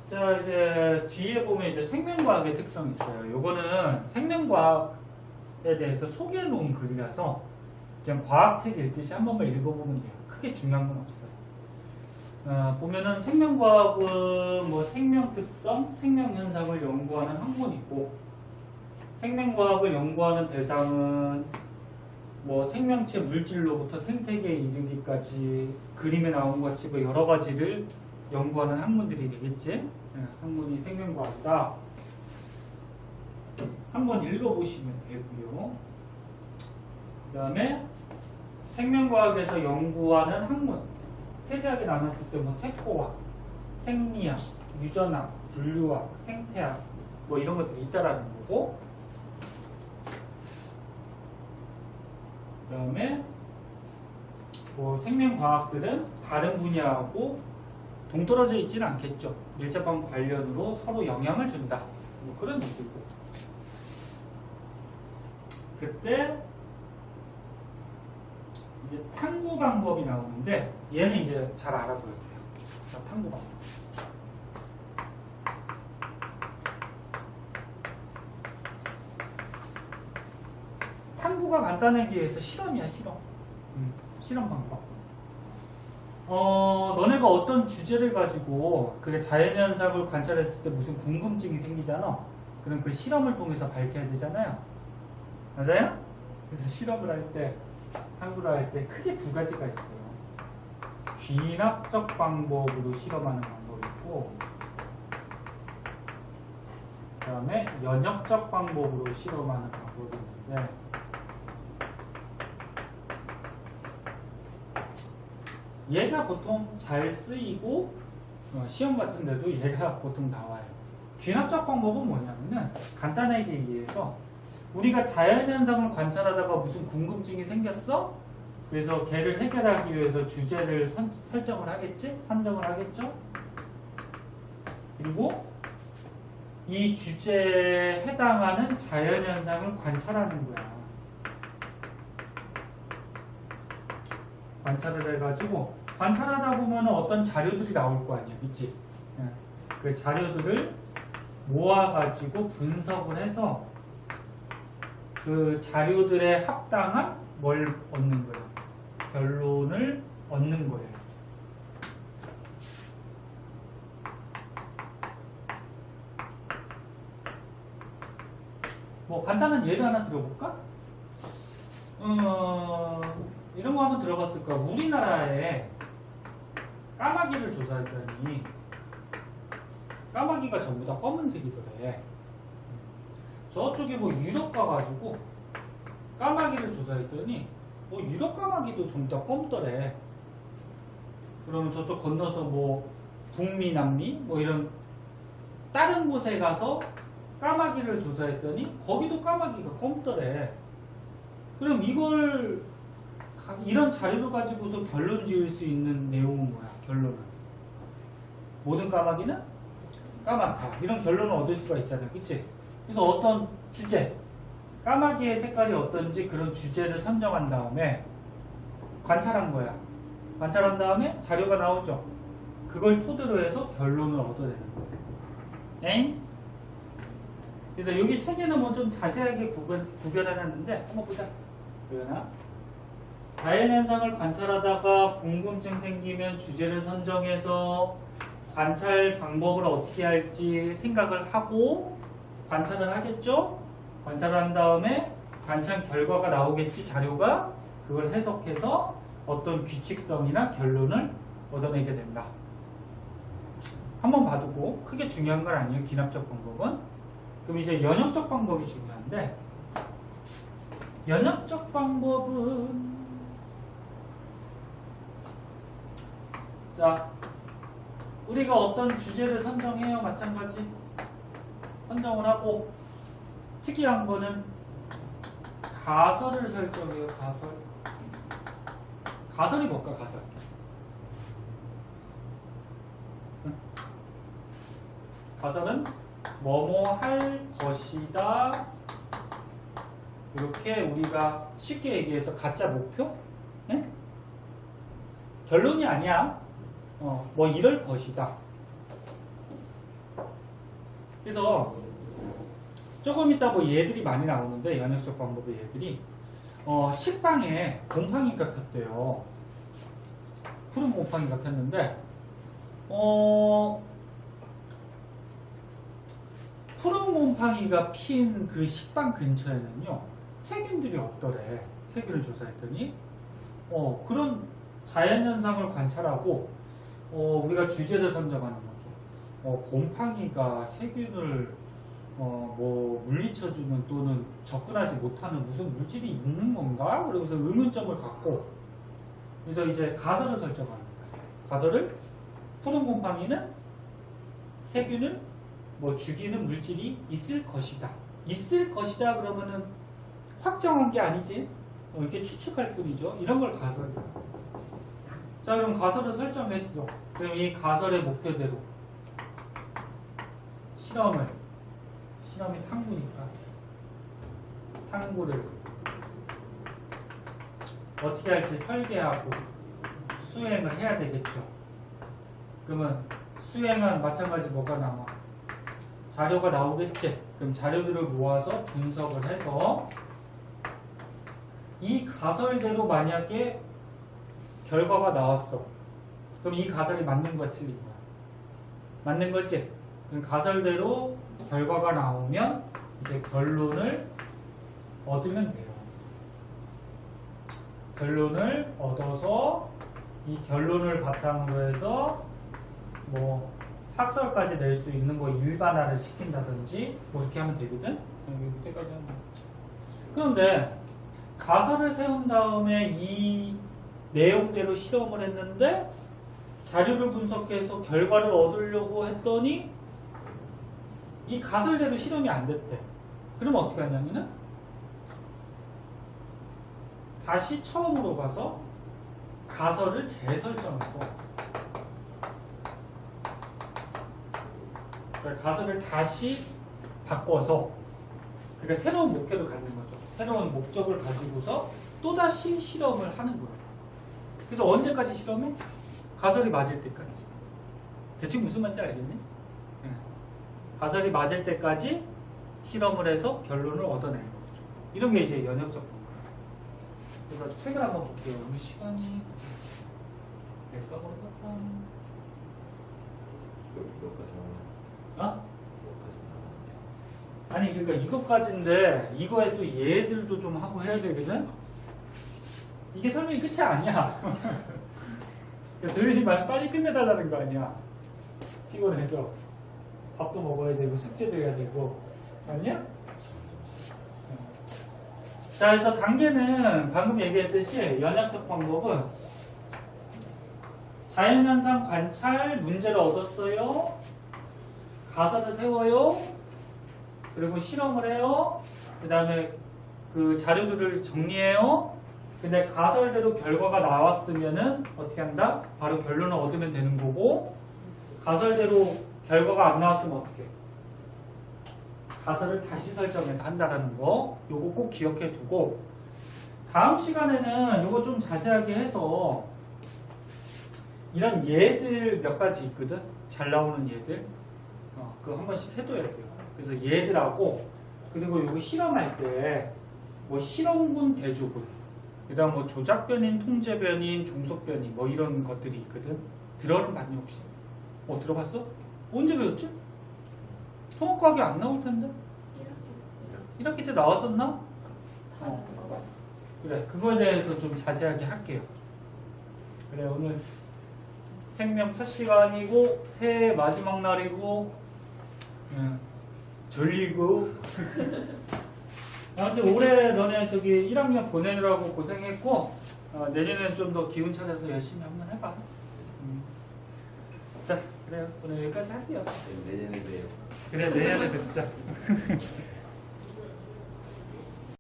자, 이제 뒤에 보면 이제 생명과학의 특성이 있어요. 요거는 생명과학에 대해서 소개해 놓은 글이라서 그냥 과학책 읽듯이 한 번만 읽어보면 돼요. 크게 중요한 건 없어요. 보면은 생명과학은 뭐 생명 특성, 생명 현상을 연구하는 학문이고, 생명과학을 연구하는 대상은 뭐 생명체 물질로부터 생태계에 이르기까지 그림에 나온 것 같이 뭐 여러 가지를 연구하는 학문들이 되겠지. 학문이 생명과학이다. 한번 읽어보시면 되고요. 그 다음에 생명과학에서 연구하는 학문 세세하게 나눴을 때 뭐 세포학, 생리학, 유전학, 분류학, 생태학 뭐 이런 것들이 있다라는 거고, 그 다음에 뭐 생명과학들은 다른 분야하고 동떨어져 있지는 않겠죠. 밀접한 관련으로 서로 영향을 준다. 뭐 그런 얘기고. 그때 이제 탐구 방법이 나오는데 얘는 이제 잘 알아둬야 돼요. 자, 탐구 방법. 탐구가 간단하기 위해서 실험이야, 실험. 실험 방법. 너네가 어떤 주제를 가지고 그게 자연현상을 관찰했을 때 무슨 궁금증이 생기잖아. 그럼 그 실험을 통해서 밝혀야 되잖아요. 맞아요? 그래서 실험을 할 때, 탐구를 할 때 크게 두 가지가 있어요. 귀납적 방법으로 실험하는 방법이 있고, 그 다음에 연역적 방법으로 실험하는 방법이 있는데, 얘가 보통 잘 쓰이고 시험 같은 데도 얘가 보통 나와요. 귀납적 방법은 뭐냐면은 간단하게 얘기해서 우리가 자연현상을 관찰하다가 무슨 궁금증이 생겼어? 그래서 걔를 해결하기 위해서 주제를 설정을 하겠지? 선정을 하겠죠? 그리고 이 주제에 해당하는 자연현상을 관찰하는 거야. 관찰을 해가지고 관찰하다 보면 어떤 자료들이 나올 거 아니야, 그치? 그 자료들을 모아가지고 분석을 해서 그 자료들에 합당한 뭘 얻는 거야? 결론을 얻는 거예요. 뭐 간단한 예를 하나 들어볼까? 이런 거 한번 들어봤을 거야. 우리나라에 까마귀를 조사했더니 까마귀가 전부 다 검은색이더래. 저쪽에 뭐 유럽 가가지고 까마귀를 조사했더니 뭐 유럽 까마귀도 전부 다 검더래. 그러면 저쪽 건너서 뭐 북미, 남미 뭐 이런 다른 곳에 가서 까마귀를 조사했더니 거기도 까마귀가 검더래. 그럼 이런 자료를 가지고서 결론 지을 수 있는 내용은 뭐야? 결론은 모든 까마귀는 까맣다. 이런 결론을 얻을 수가 있잖아요. 그치? 그래서 어떤 주제, 까마귀의 색깔이 어떤지 그런 주제를 선정한 다음에 관찰한 거야. 관찰한 다음에 자료가 나오죠. 그걸 토대로 해서 결론을 얻어내는 거야. 엥? 그래서 여기 책에는 뭐 좀 자세하게 구별해놨는데 한번 보자. 보여나? 자연현상을 관찰하다가 궁금증 생기면 주제를 선정해서 관찰 방법을 어떻게 할지 생각을 하고 관찰을 하겠죠? 관찰을 한 다음에 관찰 결과가 나오겠지, 자료가. 그걸 해석해서 어떤 규칙성이나 결론을 얻어내게 된다. 한번 봐두고 크게 중요한 건 아니에요, 기납적 방법은. 그럼 이제 연역적 방법이 중요한데, 연역적 방법은 자, 우리가 어떤 주제를 선정해요. 마찬가지 선정을 하고, 특이한 거는 가설을 설정해요. 가설이 뭘까? 가설. 가설은 뭐뭐 할 것이다. 이렇게 우리가 쉽게 얘기해서 가짜 목표? 네? 결론이 아니야. 뭐 이럴 것이다. 그래서 조금 이따 뭐 얘들이 많이 나오는데, 연역적 방법의 얘들이 식빵에 곰팡이가 폈대요. 푸른 곰팡이가 폈는데 푸른 곰팡이가 핀 그 식빵 근처에는요 세균들이 없더래. 세균을 조사했더니 그런 자연현상을 관찰하고 우리가 주제를 선정하는 거죠. 곰팡이가 세균을 뭐 물리쳐주는 또는 접근하지 못하는 무슨 물질이 있는 건가? 그러면서 의문점을 갖고, 그래서 이제 가설을 설정하는 거예요. 가설을 푸른 곰팡이는 세균을 뭐 죽이는 물질이 있을 것이다. 있을 것이다 그러면은 확정한 게 아니지. 이렇게 추측할 뿐이죠. 이런 걸 가설이다. 자, 그럼 가설을 설정했어. 그럼 이 가설의 목표대로 실험이 탐구니까 탐구를 어떻게 할지 설계하고 수행을 해야 되겠죠. 그러면 수행은 마찬가지 뭐가 나와? 자료가 나오겠지. 그럼 자료들을 모아서 분석을 해서 이 가설대로 만약에 결과가 나왔어. 그럼 이 가설이 맞는 거야, 틀린 거야? 맞는 거지? 그럼 가설대로 결과가 나오면 이제 결론을 얻으면 돼요. 결론을 얻어서 이 결론을 바탕으로 해서 뭐 학설까지 낼 수 있는 거 일반화를 시킨다든지 뭐 이렇게 하면 되거든? 여기까지 하면. 그런데 가설을 세운 다음에 이 내용대로 실험을 했는데 자료를 분석해서 결과를 얻으려고 했더니 이 가설대로 실험이 안 됐대. 그럼 어떻게 하냐면은 다시 처음으로 가서 가설을 재설정해서, 그러니까 가설을 다시 바꿔서, 그러니까 새로운 목표를 갖는 거죠. 새로운 목적을 가지고서 또다시 실험을 하는 거예요. 그래서 언제까지 실험해? 가설이 맞을 때까지. 대충 무슨 말인지 알겠니? 가설이 맞을 때까지 실험을 해서 결론을 얻어내는 거죠. 이런 게 이제 연역적 방법. 그래서 책을 한번 볼게요. 오늘 시간이 몇 번 걸렸다. 이거까지 아니 그러니까 이것까지인데 이거에 또 얘들도 좀 하고 해야 되거든. 이게 설명이 끝이 아니야. 도현이 말 빨리 끝내달라는 거 아니야. 피곤해서 밥도 먹어야 되고 숙제도 해야 되고 아니야? 자, 그래서 단계는 방금 얘기했듯이 연역적 방법은 자연현상 관찰, 문제를 얻었어요, 가설을 세워요, 그리고 실험을 해요, 그 다음에 그 자료들을 정리해요. 근데 가설대로 결과가 나왔으면은 어떻게 한다? 바로 결론을 얻으면 되는 거고, 가설대로 결과가 안 나왔으면 어떻게? 가설을 다시 설정해서 한다라는 거, 요거 꼭 기억해 두고, 다음 시간에는 요거 좀 자세하게 해서 이런 예들 몇 가지 있거든? 잘 나오는 예들. 그거 한 번씩 해둬야 돼요. 그래서 얘들하고 그리고 이거 실험할 때 뭐 실험군 대조군 그다음 뭐 조작변인, 통제변인, 종속변인 뭐 이런 것들이 있거든. 들어는 봤니 혹시? 들어봤어? 언제 배웠지? 통합과학이 안 나올 텐데. 1학기 때 나왔었나? 그래, 그거에 대해서 좀 자세하게 할게요. 그래, 오늘 생명 첫 시간이고 새해 마지막 날이고 졸리고 아무튼 올해 너네 저기 1학년 보내느라고 고생했고 내년에는 좀 더 기운 찾아서 열심히 한번 해봐. 자, 그래요. 오늘 여기까지 할게요. 내년에 봬요. 그래, 내년에 뵙자.